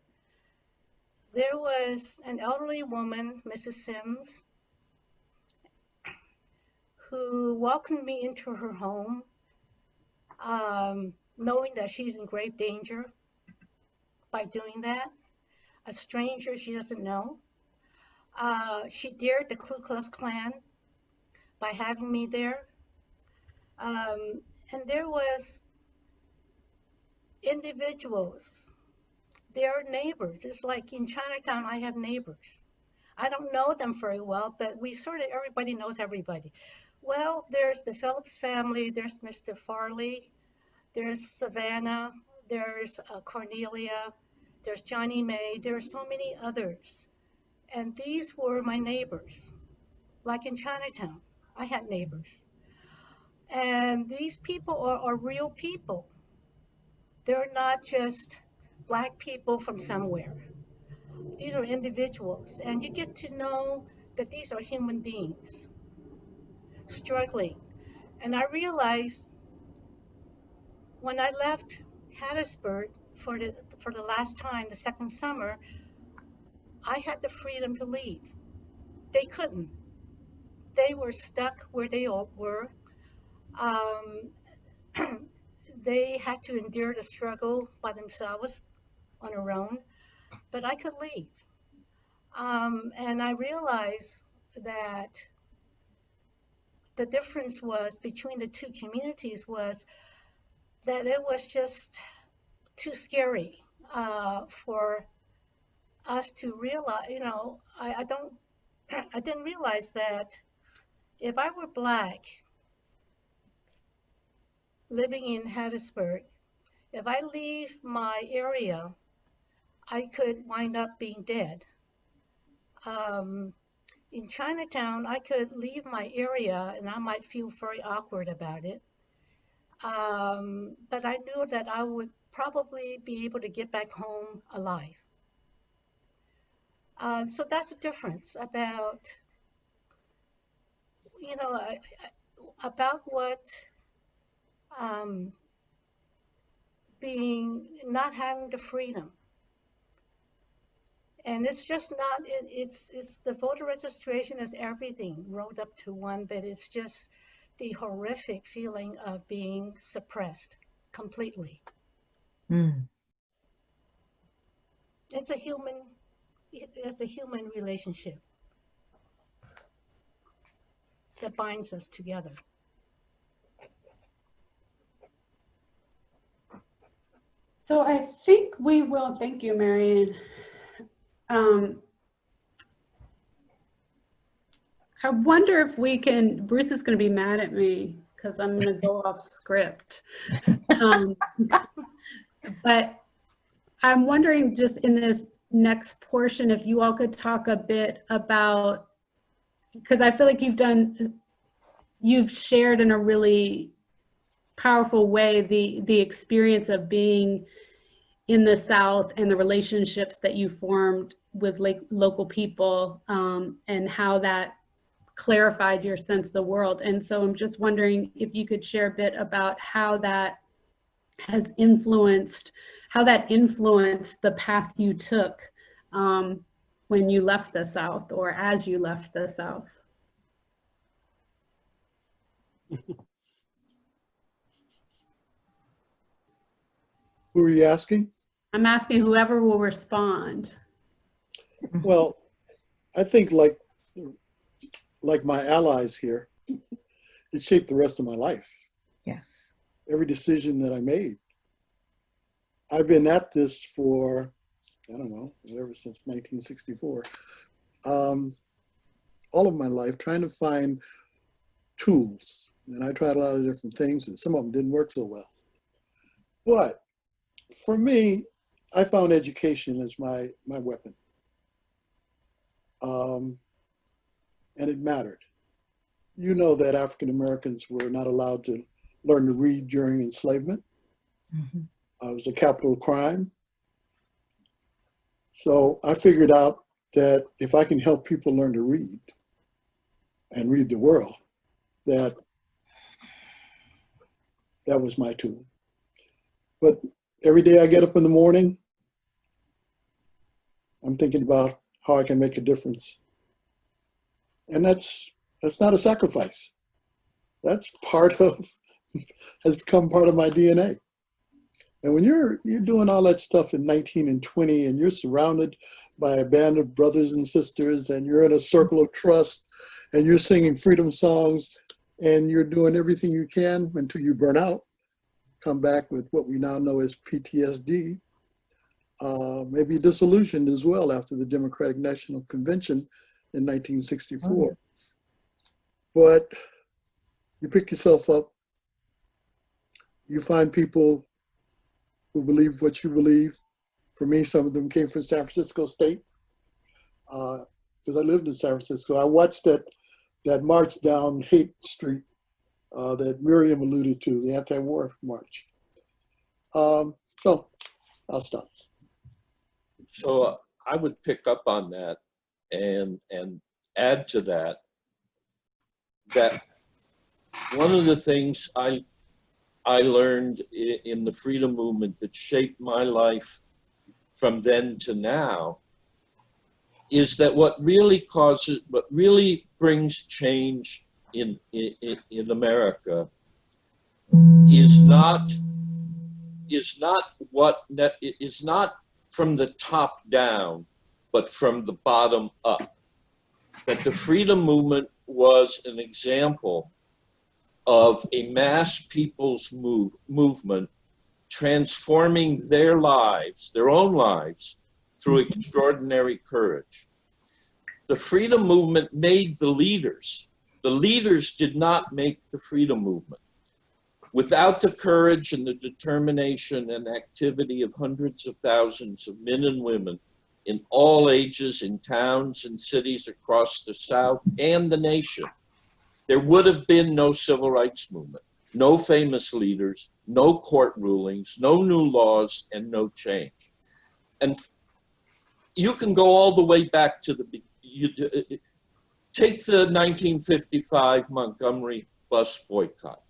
There was an elderly woman, Mrs. Sims, who welcomed me into her home, knowing that she's in grave danger by doing that. A stranger she doesn't know. She dared the Ku Klux Klan by having me there. And there was individuals, their neighbors. It's like in Chinatown, I have neighbors. I don't know them very well, but everybody knows everybody. Well, there's the Phillips family, there's Mr. Farley, there's Savannah, there's Cornelia, there's Johnny May, there are so many others. And these were my neighbors. Like in Chinatown, I had neighbors. And these people are real people. They're not just Black people from somewhere. These are individuals, and you get to know that these are human beings struggling. And I realized when I left Hattiesburg for the last time, the second summer, I had the freedom to leave. They couldn't. They were stuck where they all were. They had to endure the struggle by themselves on their own, but I could leave. And I realized that the difference was between the two communities was that it was just too scary for us to realize. You know, I didn't realize that if I were Black living in Hattiesburg, if I leave my area, I could wind up being dead. In Chinatown, I could leave my area and I might feel very awkward about it. But I knew that I would probably be able to get back home alive. So that's the difference about, you know, about what not having the freedom. And it's just not, it's the voter registration is everything rolled up to one, but it's just the horrific feeling of being suppressed completely. It's a human relationship that binds us together. So I think we will, thank you, Marian. I wonder if we can, Bruce is going to be mad at me because I'm going to go off script. But I'm wondering just in this next portion, if you all could talk a bit about, because I feel like you've shared in a really powerful way the experience of being in the South and the relationships that you formed with local people, and how that clarified your sense of the world. And so I'm just wondering if you could share a bit about how that influenced the path you took when you left the South, or as you left the South. Who are you asking? I'm asking whoever will respond. Well, I think like my allies here, it shaped the rest of my life. Yes. Every decision that I made. I've been at this for, I don't know, ever since 1964. All of my life trying to find tools. And I tried a lot of different things, and some of them didn't work so well. But for me, I found education as my weapon. And it mattered. You know that African Americans were not allowed to learn to read during enslavement. Mm-hmm. It was a capital crime. So I figured out that if I can help people learn to read and read the world, that was my tool. But every day I get up in the morning, I'm thinking about how I can make a difference. And that's not a sacrifice. That's has become part of my DNA. And when you're doing all that stuff in 19 and 20, and you're surrounded by a band of brothers and sisters, and you're in a circle of trust, and you're singing freedom songs, and you're doing everything you can until you burn out, come back with what we now know as PTSD, maybe disillusioned as well after the Democratic National Convention in 1964. Oh, yes. But you pick yourself up, you find people who believe what you believe. For me, some of them came from San Francisco State, because I lived in San Francisco. I watched that march down Haight Street that Miriam alluded to, the anti-war march. So I'll stop. So I would pick up on that and add to that one of the things I learned in the freedom movement that shaped my life from then to now is that what really brings change in America is not from the top down, but from the bottom up. That the freedom movement was an example of a mass people's movement transforming their lives, their own lives, through extraordinary courage. The freedom movement made the leaders. The leaders did not make the freedom movement. Without the courage and the determination and activity of hundreds of thousands of men and women in all ages, in towns and cities across the South and the nation, there would have been no civil rights movement, no famous leaders, no court rulings, no new laws, and no change. And you can go all the way back to take the 1955 Montgomery bus boycott.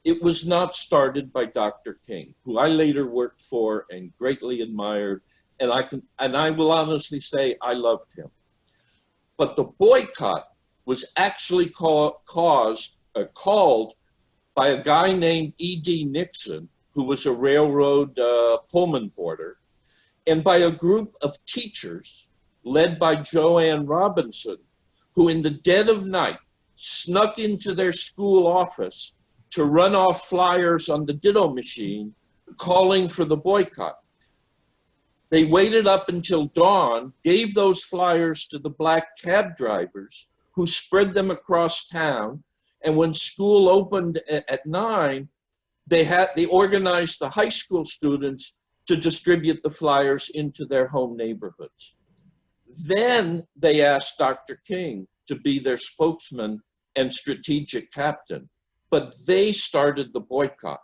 It was not started by Dr. King, who I later worked for and greatly admired, and I will honestly say I loved him. But the boycott was actually called by a guy named E.D. Nixon, who was a railroad Pullman porter, and by a group of teachers led by Joanne Robinson, who in the dead of night snuck into their school office to run off flyers on the ditto machine calling for the boycott. They waited up until dawn, gave those flyers to the black cab drivers, who spread them across town. And when school opened at 9, they organized the high school students to distribute the flyers into their home neighborhoods. Then they asked Dr. King to be their spokesman and strategic captain, but they started the boycott.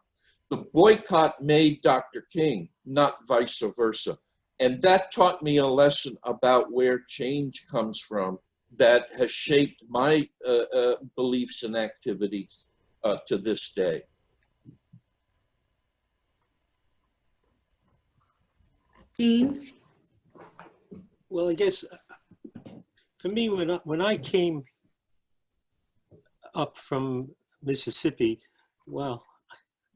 The boycott made Dr. King, not vice versa. And that taught me a lesson about where change comes from that has shaped my beliefs and activities to this day. Dean? Well, I guess for me, when I came up from Mississippi, well,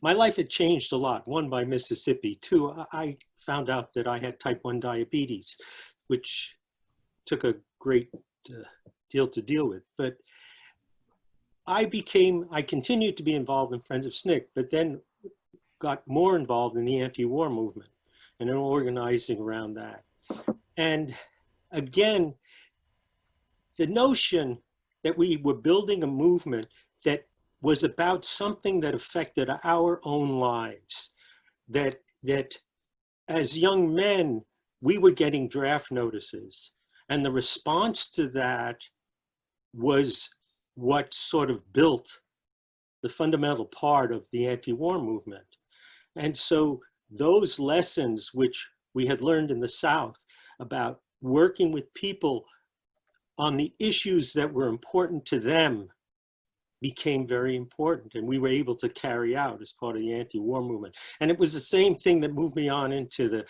my life had changed a lot. One, by Mississippi. Two, I found out that I had type 1 diabetes, which took a great deal to deal with. But I continued to be involved in Friends of SNCC, but then got more involved in the anti-war movement and in organizing around that. And again, the notion that we were building a movement that was about something that affected our own lives, that as young men, we were getting draft notices. And the response to that was what sort of built the fundamental part of the anti-war movement. And so those lessons which we had learned in the South about working with people on the issues that were important to them became very important, and we were able to carry out as part of the anti-war movement. And it was the same thing that moved me on into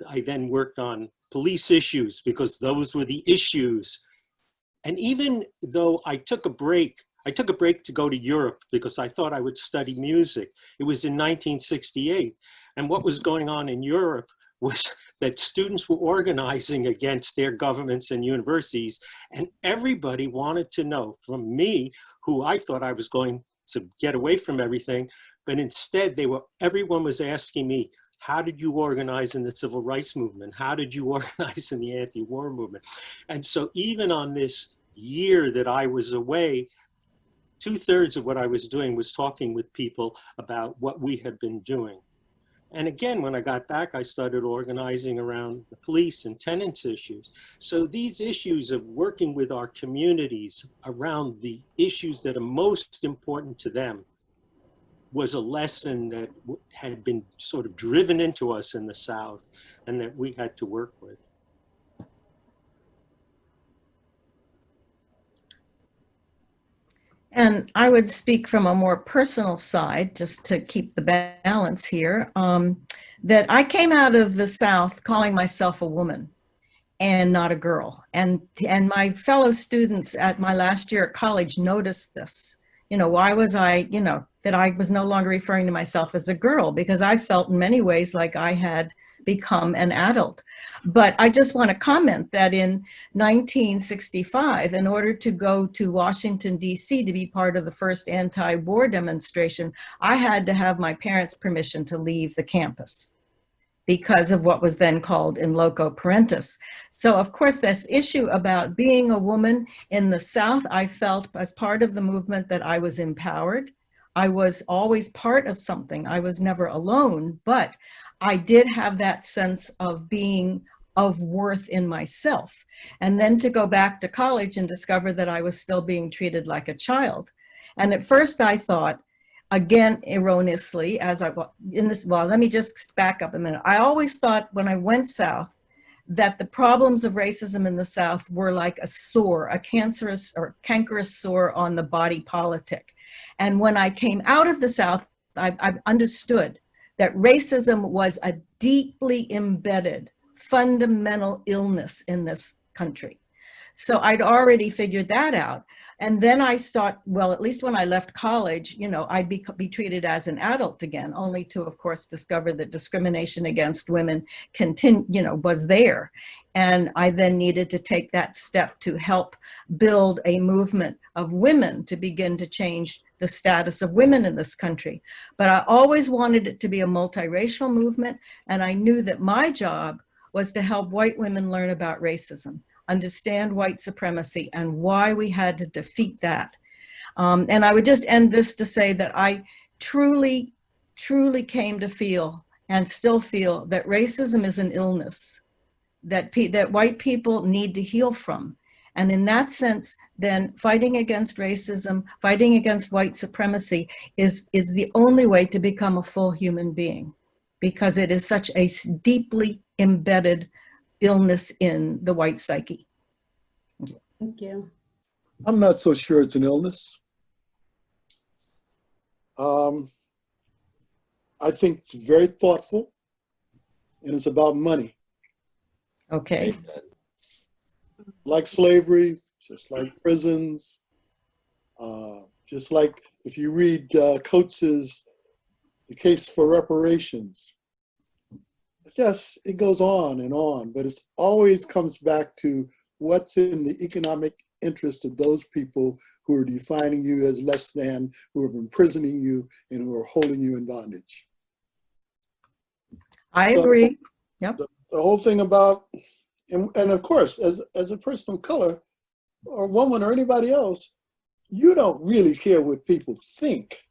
I then worked on police issues, because those were the issues. And even though I took a break to go to Europe because I thought I would study music. It was in 1968. And what was going on in Europe was that students were organizing against their governments and universities, and everybody wanted to know from me, who I thought I was going to get away from everything, but instead everyone was asking me, how did you organize in the civil rights movement? How did you organize in the anti-war movement? And so even on this year that I was away, 2/3 of what I was doing was talking with people about what we had been doing. And again, when I got back, I started organizing around the police and tenants issues. So these issues of working with our communities around the issues that are most important to them was a lesson that had been sort of driven into us in the South and that we had to work with. And I would speak from a more personal side, just to keep the balance here, that I came out of the South calling myself a woman and not a girl. And my fellow students at my last year at college noticed this. You know, why was I, that I was no longer referring to myself as a girl, because I felt in many ways like I had become an adult. But I just want to comment that in 1965, in order to go to Washington, D.C. to be part of the first anti-war demonstration, I had to have my parents' permission to leave the campus because of what was then called in loco parentis. So of course, this issue about being a woman in the South, I felt as part of the movement that I was empowered. I was always part of something. I was never alone, but I did have that sense of being of worth in myself. And then to go back to college and discover that I was still being treated like a child. And at first I thought, again, erroneously, let me just back up a minute. I always thought when I went South that the problems of racism in the South were like a sore, a cancerous or cankerous sore on the body politic. And when I came out of the South, I understood that racism was a deeply embedded, fundamental illness in this country. So I'd already figured that out. And then I thought, well, at least when I left college, I'd be treated as an adult again, only to, of course, discover that discrimination against women was there. And I then needed to take that step to help build a movement of women to begin to change the status of women in this country. But I always wanted it to be a multiracial movement. And I knew that my job was to help white women learn about racism. understand white supremacy and why we had to defeat that. And I would just end this to say that I truly, truly came to feel and still feel that racism is an illness that white people need to heal from. And in that sense, then fighting against racism, fighting against white supremacy is the only way to become a full human being, because it is such a deeply embedded illness in the white psyche. Thank you. Thank you. I'm not so sure it's an illness. I think it's very thoughtful, and it's about money. Okay. Like slavery, just like prisons, just like if you read Coates's The Case for Reparations, it goes on, but it always comes back to what's in the economic interest of those people who are defining you as less than, who are imprisoning you, and who are holding you in bondage. I agree. Yep. The whole thing about, and of course, as a person of color, or woman, or anybody else, you don't really care what people think.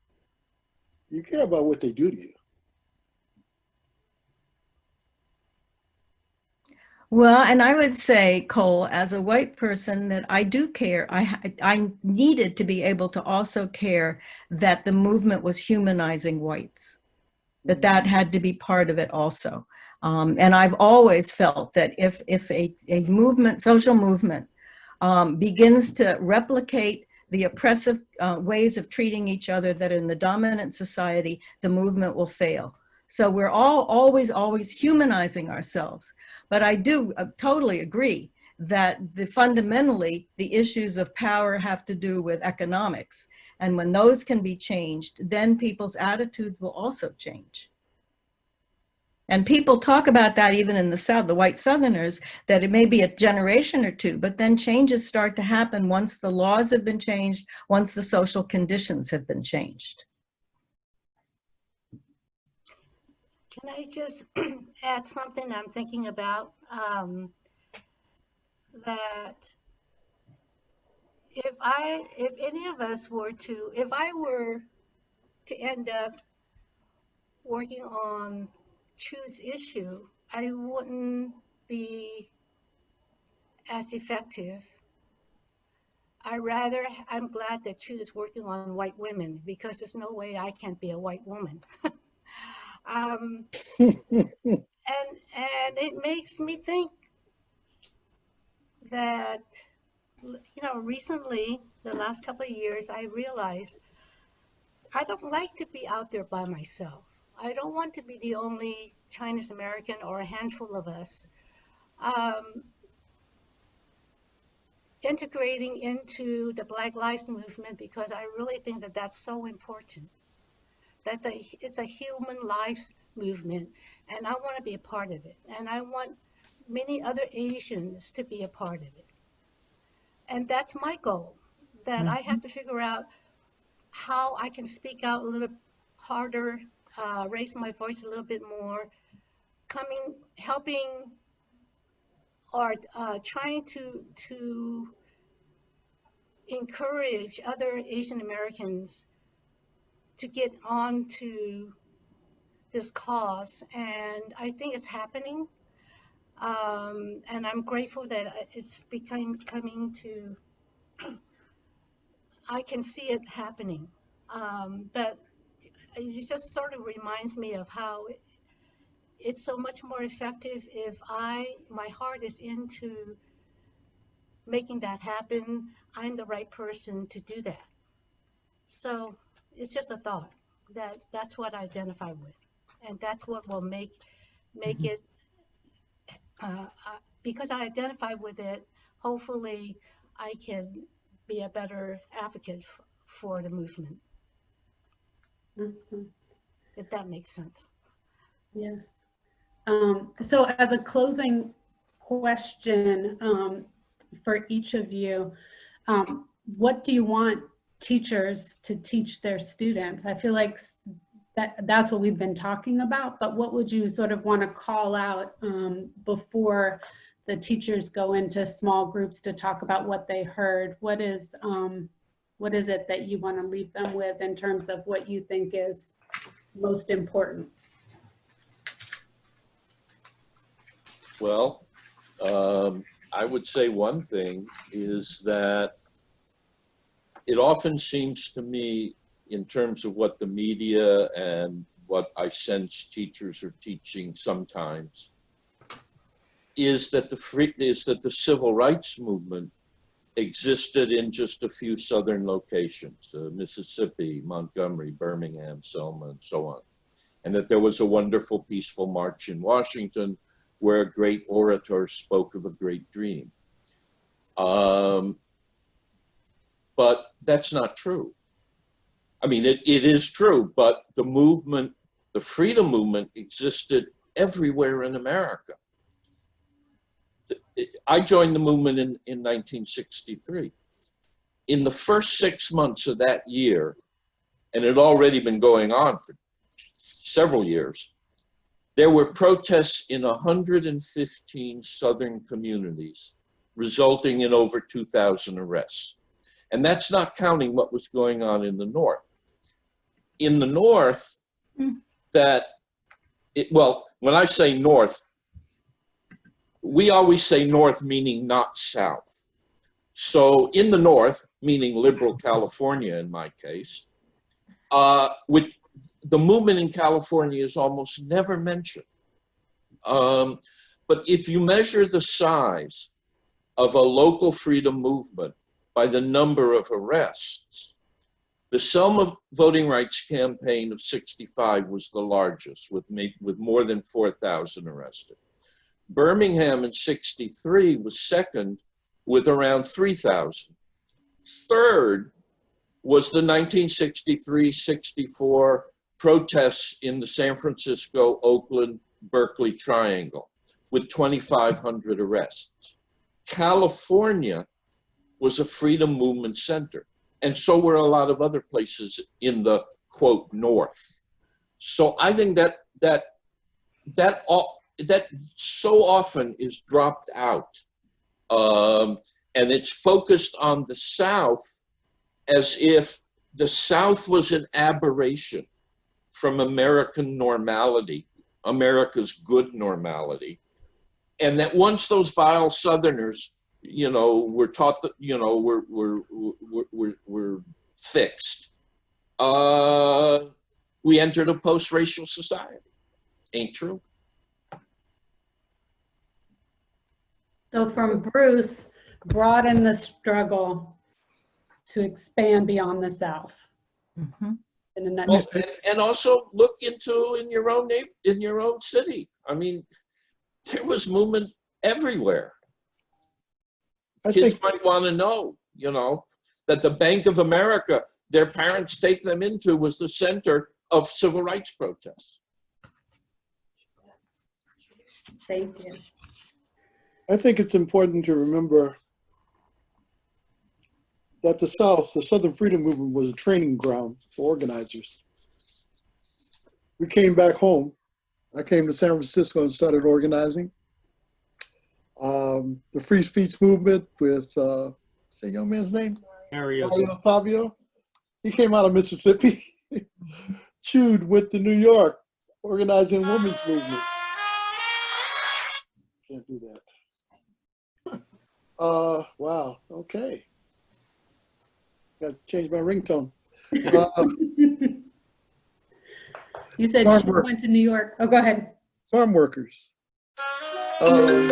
You care about what they do to you. Well, and I would say, Cole, as a white person, that I do care. I needed to be able to also care that the movement was humanizing whites, that had to be part of it also. And I've always felt that if a movement, social movement, begins to replicate the oppressive ways of treating each other that are in the dominant society, the movement will fail. So we're always humanizing ourselves. But I do totally agree that fundamentally the issues of power have to do with economics. And when those can be changed, then people's attitudes will also change. And people talk about that even in the South, the white Southerners, that it may be a generation or two, but then changes start to happen once the laws have been changed, once the social conditions have been changed. Can I just add something I'm thinking about? That if any of us were to, if I were to end up working on Chu's issue, I wouldn't be as effective. I'm glad that Chu is working on white women, because there's no way I can't be a white woman. And it makes me think that, recently, the last couple of years, I realized I don't like to be out there by myself. I don't want to be the only Chinese American or a handful of us integrating into the Black Lives Movement, because I really think that that's so important. It's a human lives movement, and I want to be a part of it. And I want many other Asians to be a part of it. And that's my goal, that I have to figure out how I can speak out a little harder, raise my voice a little bit more, helping or trying to encourage other Asian Americans to get on to this cause. And I think it's happening. And I'm grateful that it's coming to, I can see it happening. But it just sort of reminds me of how it's so much more effective if my heart is into making that happen. I'm the right person to do that. So it's just a thought that's what I identify with, and that's what will make it. Because I identify with it, hopefully I can be a better advocate for the movement. Mm-hmm. If that makes sense. Yes. So as a closing question for each of you, what do you want teachers to teach their students? I feel like that's what we've been talking about, but what would you sort of want to call out before the teachers go into small groups to talk about what they heard, what is it that you want to leave them with in terms of what you think is most important? Well, I would say one thing is that it often seems to me, in terms of what the media and what I sense teachers are teaching sometimes, is that the civil rights movement existed in just a few southern locations, Mississippi, Montgomery, Birmingham, Selma, and so on. And that there was a wonderful peaceful march in Washington where a great orator spoke of a great dream. But that's not true. I mean, it is true, but the movement, the freedom movement, existed everywhere in America. I joined the movement in 1963. In the first 6 months of that year, and it had already been going on for several years, there were protests in 115 southern communities, resulting in over 2,000 arrests. And that's not counting what was going on in the North. In the North, well, when I say North, we always say North meaning not South. So in the North, meaning liberal California in my case, with the movement in California is almost never mentioned. But if you measure the size of a local freedom movement by the number of arrests, the Selma Voting Rights Campaign of '65 was the largest, with more than 4,000 arrested. Birmingham in '63 was second with around 3,000. Third was the 1963-64 protests in the San Francisco, Oakland, Berkeley triangle with 2,500 arrests. California was a freedom movement center, and so were a lot of other places in the, quote, North. So I think that so often is dropped out, and it's focused on the South as if the South was an aberration from American normality, America's good normality, and that once those vile Southerners, you know, were taught that, you know, we're fixed, we entered a post-racial society. Ain't true. So from Bruce, broaden the struggle to expand beyond the South. Mm-hmm. In a Well, and also look into in your own city. I mean, there was movement everywhere. Kids might want to know, you know, that the Bank of America, their parents take them into, was the center of civil rights protests. Thank you. I think it's important to remember that the South, the Southern Freedom Movement, was a training ground for organizers. We came back home. I came to San Francisco and started organizing. The free speech movement with, say young man's name? Mario Savio. He came out of Mississippi. Chewed went to New York, organizing women's movement. Can't do that. Wow, okay. Got to change my ringtone. You said she went to New York. Oh, go ahead. Farm workers. Can't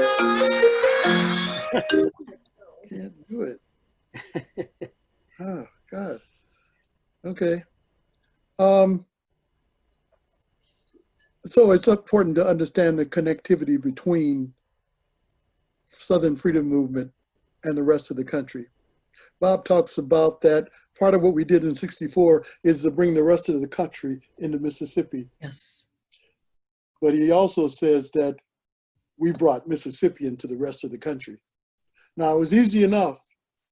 do it. Oh, God. Okay. So it's important to understand the connectivity between Southern Freedom Movement and the rest of the country. Bob talks about that part of what we did in '64 is to bring the rest of the country into Mississippi. Yes. But he also says that we brought Mississippi into the rest of the country. Now, it was easy enough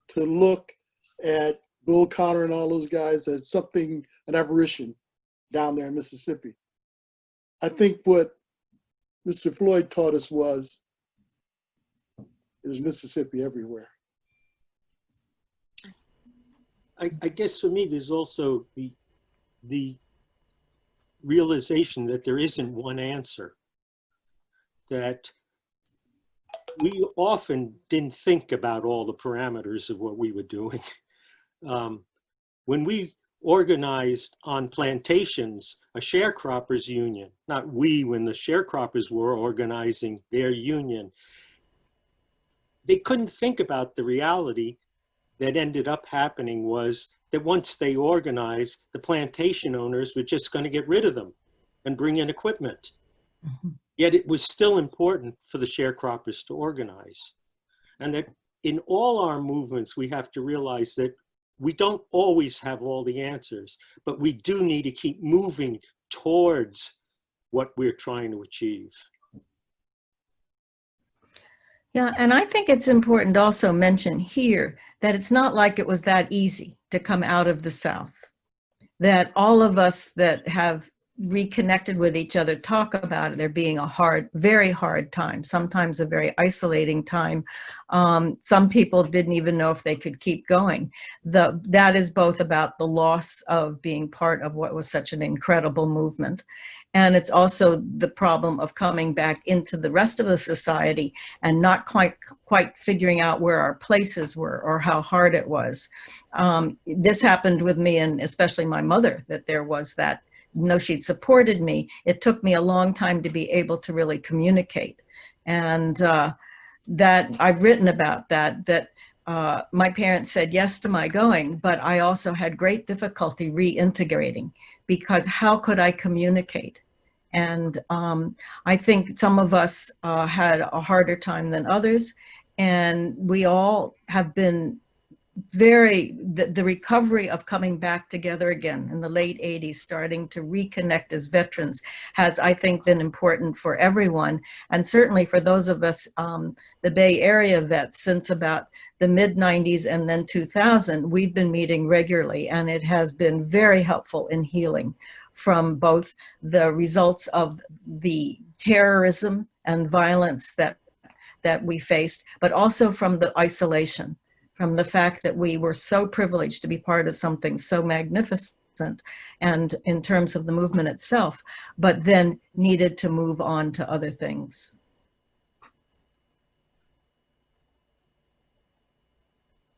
to look at Bill Connor and all those guys as something, an apparition down there in Mississippi. I think what Mr. Floyd taught us was there's Mississippi everywhere. I guess for me, there's also the realization that there isn't one answer, that we often didn't think about all the parameters of what we were doing. When we organized on plantations, a sharecroppers union, not we, when the sharecroppers were organizing their union, they couldn't think about the reality that ended up happening was that once they organized, the plantation owners were just going to get rid of them and bring in equipment. Mm-hmm. Yet it was still important for the sharecroppers to organize. And that in all our movements, we have to realize that we don't always have all the answers, but we do need to keep moving towards what we're trying to achieve. Yeah, and I think it's important to also mention here that it's not like it was that easy to come out of the South. That all of us that have reconnected with each other talk about it there being a hard, very hard time, sometimes a very isolating time. Some people didn't even know if they could keep going. That is both about the loss of being part of what was such an incredible movement. And it's also the problem of coming back into the rest of the society and not quite figuring out where our places were or how hard it was. This happened with me, and especially my mother, that there was that, though she'd supported me, it took me a long time to be able to really communicate. And that I've written about that my parents said yes to my going, but I also had great difficulty reintegrating, because how could I communicate? And I think some of us had a harder time than others, and we all have been the recovery of coming back together again in the late 80s, starting to reconnect as veterans, has, I think, been important for everyone. And certainly for those of us, the Bay Area vets, since about the mid 90s and then 2000, we've been meeting regularly, and it has been very helpful in healing from both the results of the terrorism and violence that we faced, but also from the isolation, from the fact that we were so privileged to be part of something so magnificent, and in terms of the movement itself, but then needed to move on to other things.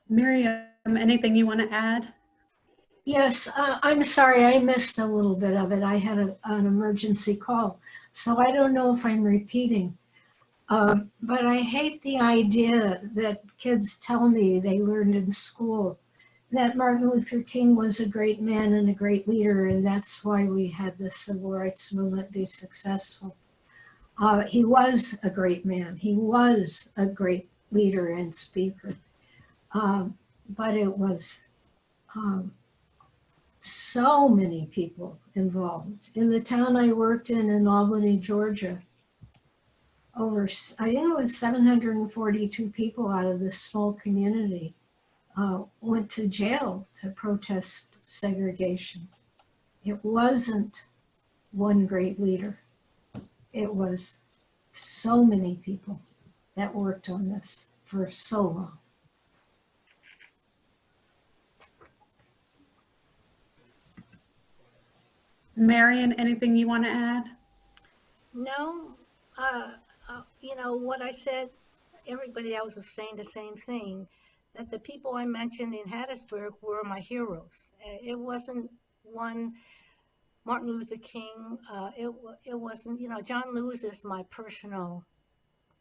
Miriam, anything you want to add? Yes, I'm sorry, I missed a little bit of it. I had an emergency call, so I don't know if I'm repeating. But I hate the idea that kids tell me they learned in school that Martin Luther King was a great man and a great leader, and that's why we had the civil rights movement be successful. He was a great man. He was a great leader and speaker. But it was so many people involved. In the town I worked in Albany, Georgia, I think it was 742 people out of this small community went to jail to protest segregation. It wasn't one great leader. It was so many people that worked on this for so long. Marion, anything you want to add? No, you know what I said, everybody else was saying the same thing, that the people I mentioned in Hattiesburg were my heroes. It wasn't one Martin Luther King, it wasn't, you know, John Lewis is my personal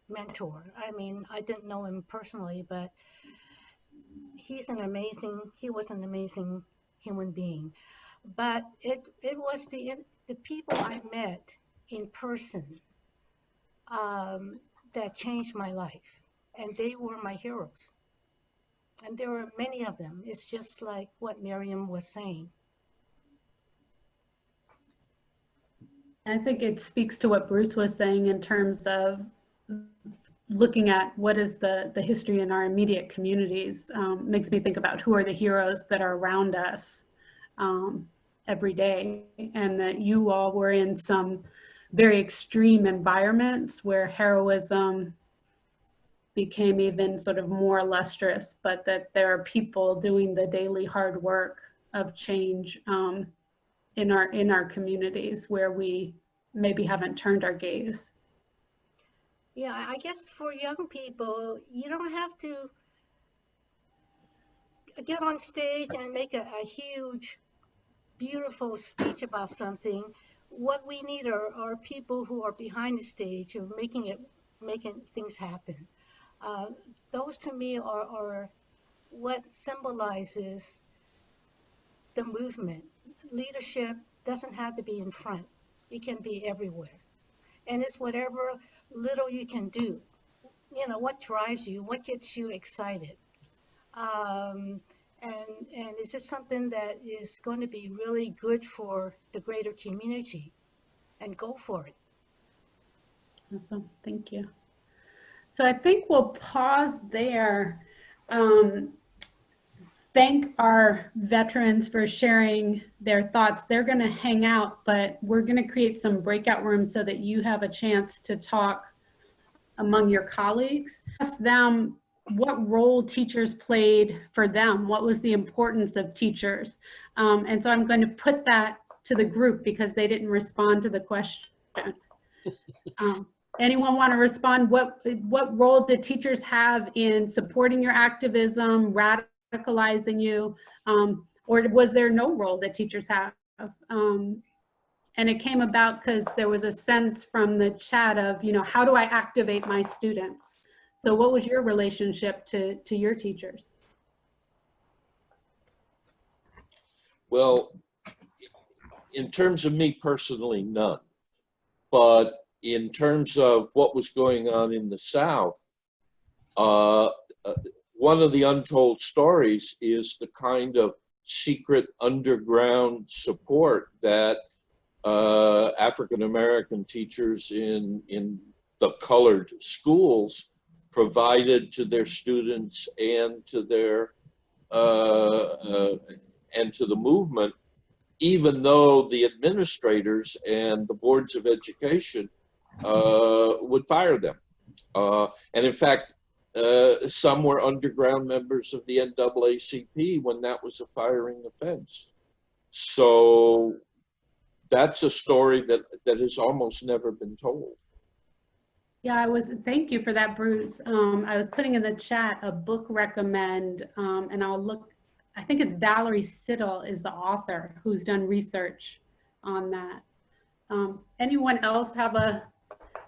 mentor. I mean, I didn't know him personally, but he was an amazing human being. But it was the people I met in person that changed my life, and they were my heroes. And there were many of them. It's just like what Miriam was saying. I think it speaks to what Bruce was saying in terms of looking at what is the history in our immediate communities. Makes me think about who are the heroes that are around us every day, and that you all were in some very extreme environments where heroism became even sort of more lustrous, but that there are people doing the daily hard work of change in our communities where we maybe haven't turned our gaze. Yeah, I guess for young people, you don't have to get on stage and make a huge, beautiful speech about something. What we need are people who are behind the stage, who are making things happen. Those to me are what symbolizes the movement. Leadership doesn't have to be in front. It can be everywhere. And it's whatever little you can do. You know, what drives you, what gets you excited. And is this something that is going to be really good for the greater community? And go for it. Awesome, thank you. So I think we'll pause there. Thank our veterans for sharing their thoughts. They're going to hang out, but we're going to create some breakout rooms so that you have a chance to talk among your colleagues. Ask them what role teachers played for them. What was the importance of teachers? And so I'm going to put that to the group because they didn't respond to the question. Anyone want to respond? What role did teachers have in supporting your activism, radicalizing you, or was there no role that teachers have? And it came about because there was a sense from the chat of, you know, how do I activate my students? So what was your relationship to your teachers? Well, in terms of me personally, none. But in terms of what was going on in the South, one of the untold stories is the kind of secret underground support that African-American teachers in the colored schools provided to their students and to their and to the movement, even though the administrators and the boards of education would fire them. And in fact, some were underground members of the NAACP when that was a firing offense. So that's a story that has almost never been told. Yeah, thank you for that, Bruce. I was putting in the chat a book recommend, and I'll look, I think it's Valerie Siddle is the author who's done research on that. Anyone else have a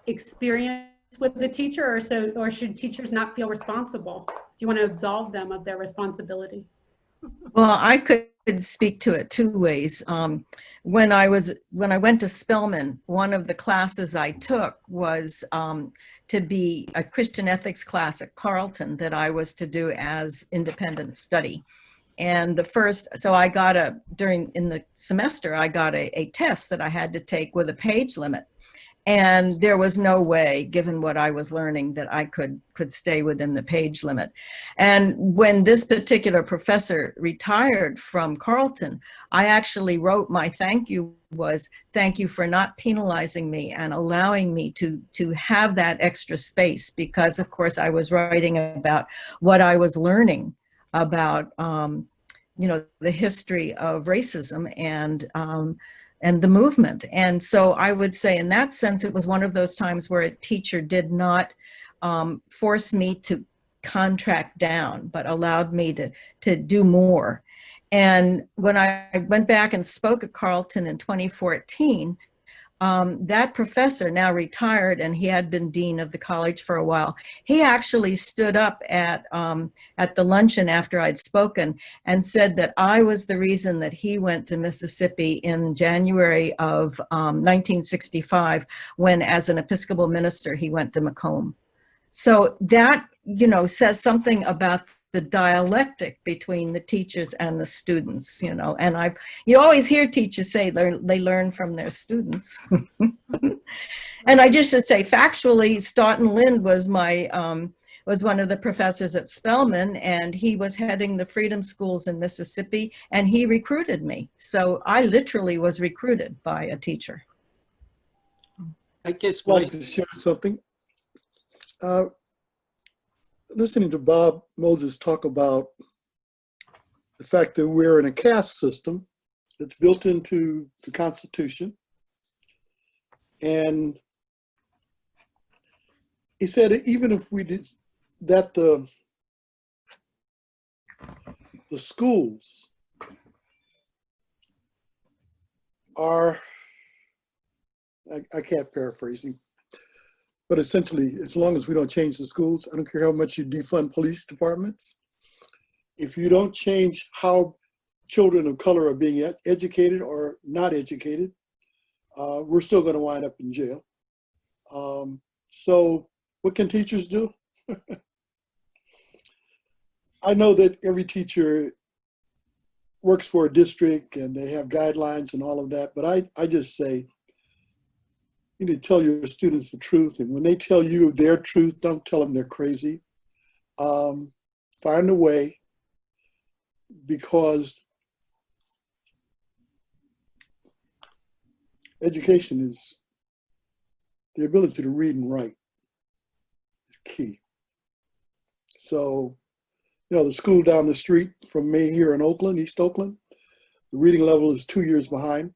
experience with the teacher, or should teachers not feel responsible? Do you want to absolve them of their responsibility? Well, I could speak to it two ways. When I went to Spelman, one of the classes I took was to be a Christian ethics class at Carleton that I was to do as independent study. And so I got in the semester, I got a test that I had to take with a page limit. And there was no way, given what I was learning, that I could stay within the page limit. And when this particular professor retired from Carleton, I actually wrote my thank you was, thank you for not penalizing me and allowing me to have that extra space, because of course I was writing about what I was learning about, you know, the history of racism and the movement. And so I would say in that sense, it was one of those times where a teacher did not force me to contract down, but allowed me to do more. And when I went back and spoke at Carleton in 2014, that professor, now retired, and he had been dean of the college for a while, he actually stood up at the luncheon after I'd spoken and said that I was the reason that he went to Mississippi in January of 1965, when as an Episcopal minister, he went to Macomb. So that, you know, says something about the dialectic between the teachers and the students, you know, and you always hear teachers say they learn from their students. And I just should say factually, Stoughton Lind was was one of the professors at Spelman, and he was heading the Freedom Schools in Mississippi, and he recruited me. So I literally was recruited by a teacher. I guess I'd like to share something. listening to Bob Moses talk about the fact that we're in a caste system that's built into the Constitution. And he said that even if we did that, the schools are, I can't paraphrase him, but essentially, as long as we don't change the schools, I don't care how much you defund police departments, if you don't change how children of color are being educated or not educated, we're still going to wind up in jail. So what can teachers do? I know that every teacher works for a district and they have guidelines and all of that, but I just say, you need to tell your students the truth. And when they tell you their truth, don't tell them they're crazy. Find a way, because education is the ability to read and write is key. So, you know, the school down the street from me here in Oakland, East Oakland, the reading level is 2 years behind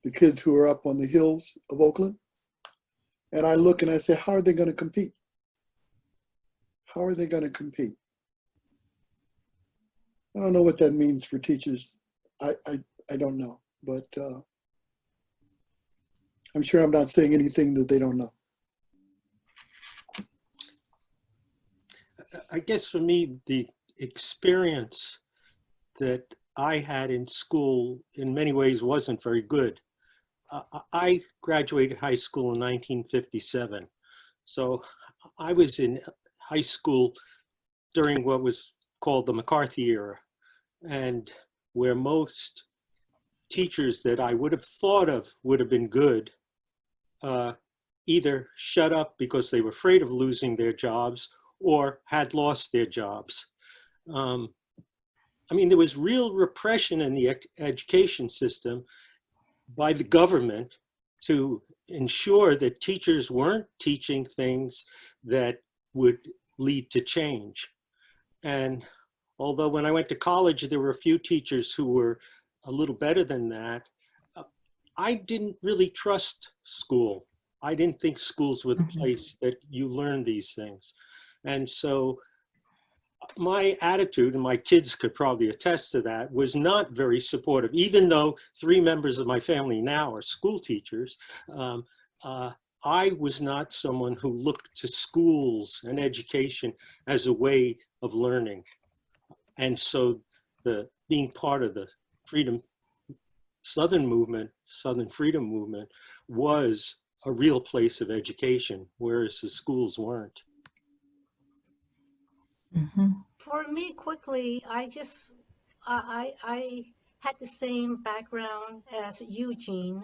the kids who are up on the hills of Oakland. And I look and I say, how are they going to compete? How are they going to compete? I don't know what that means for teachers. I don't know, but I'm sure I'm not saying anything that they don't know. I guess for me, the experience that I had in school in many ways wasn't very good. I graduated high school in 1957. So I was in high school during what was called the McCarthy era, and where most teachers that I would have thought of would have been good either shut up because they were afraid of losing their jobs or had lost their jobs. I mean, there was real repression in the education system by the government to ensure that teachers weren't teaching things that would lead to change. And although when I went to college, there were a few teachers who were a little better than that, I didn't really trust school. I didn't think schools were the place that you learn these things. And so my attitude, and my kids could probably attest to that, was not very supportive. Even though 3 members of my family now are school teachers, I was not someone who looked to schools and education as a way of learning. And so being part of the Southern Freedom Movement was a real place of education, whereas the schools weren't. For me, quickly, I had the same background as Eugene.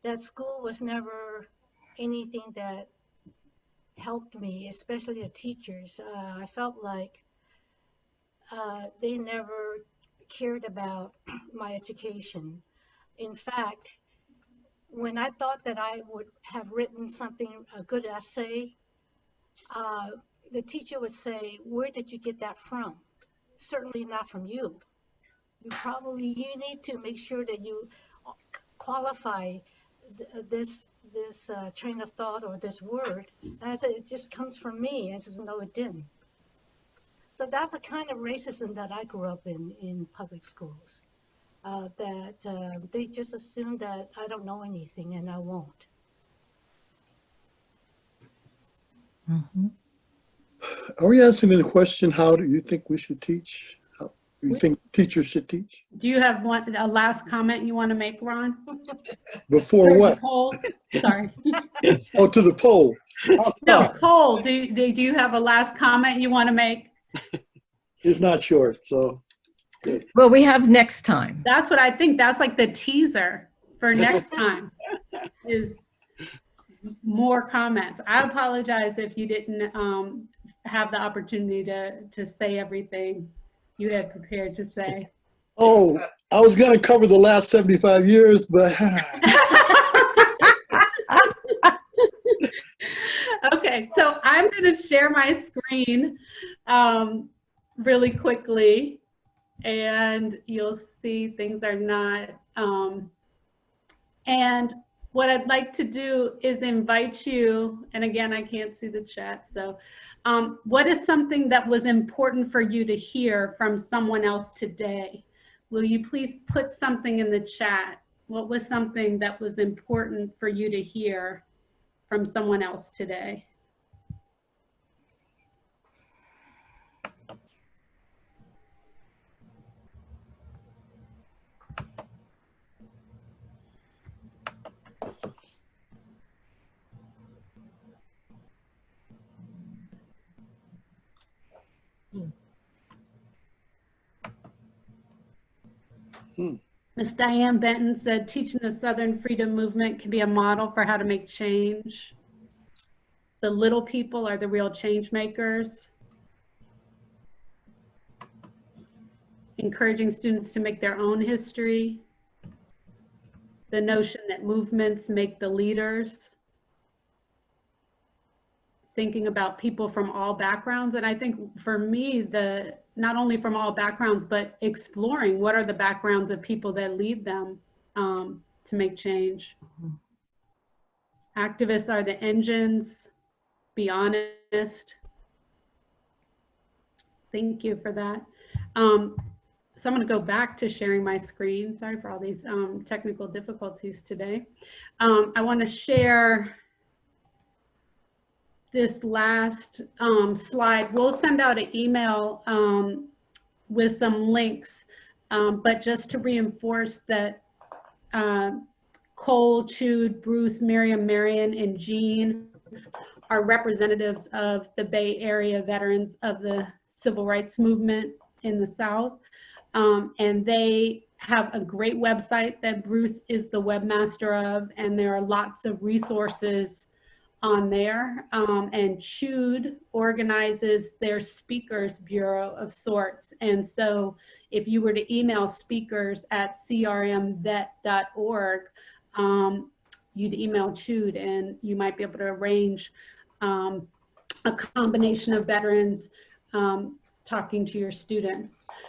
That school was never anything that helped me, especially the teachers. I felt like they never cared about my education. In fact, when I thought that I would have written something, a good essay, the teacher would say, where did you get that from? Certainly not from you. You need to make sure that you qualify this train of thought or this word. And I said, it just comes from me. And I said, no, it didn't. So that's the kind of racism that I grew up in public schools. That they just assume that I don't know anything and I won't. Are we asking the question, how do you think we should teach? How do you think teachers should teach? Do you have a last comment you want to make, Ron? Before what? The poll? Sorry. Oh, to the poll. No, poll. Do you have a last comment you want to make? It's not short, so. Good. Well, we have next time. That's what I think. That's like the teaser for next time is more comments. I apologize if you didn't have the opportunity to say everything you had prepared to say. Oh, I was going to cover the last 75 years, but. Okay. Okay, so I'm going to share my screen really quickly, and you'll see things are not. And what I'd like to do is invite you, and again, I can't see the chat, so what is something that was important for you to hear from someone else today? Will you please put something in the chat? What was something that was important for you to hear from someone else today? Ms. Diane Benton said, teaching the Southern Freedom Movement can be a model for how to make change. The little people are the real change makers. Encouraging students to make their own history. The notion that movements make the leaders. Thinking about people from all backgrounds. And I think for me, not only from all backgrounds, but exploring what are the backgrounds of people that lead them to make change. Activists are the engines. Be honest. Thank you for that. So I'm going to go back to sharing my screen. Sorry for all these technical difficulties today. I want to share this last slide. We'll send out an email with some links, but just to reinforce that Cole, Chude, Bruce, Miriam, Marion, and Jean are representatives of the Bay Area veterans of the Civil Rights Movement in the South. And they have a great website that Bruce is the webmaster of, and there are lots of resources on there. And Chude organizes their speakers bureau of sorts. And so if you were to email speakers@crmvet.org, you'd email Chude and you might be able to arrange a combination of veterans talking to your students.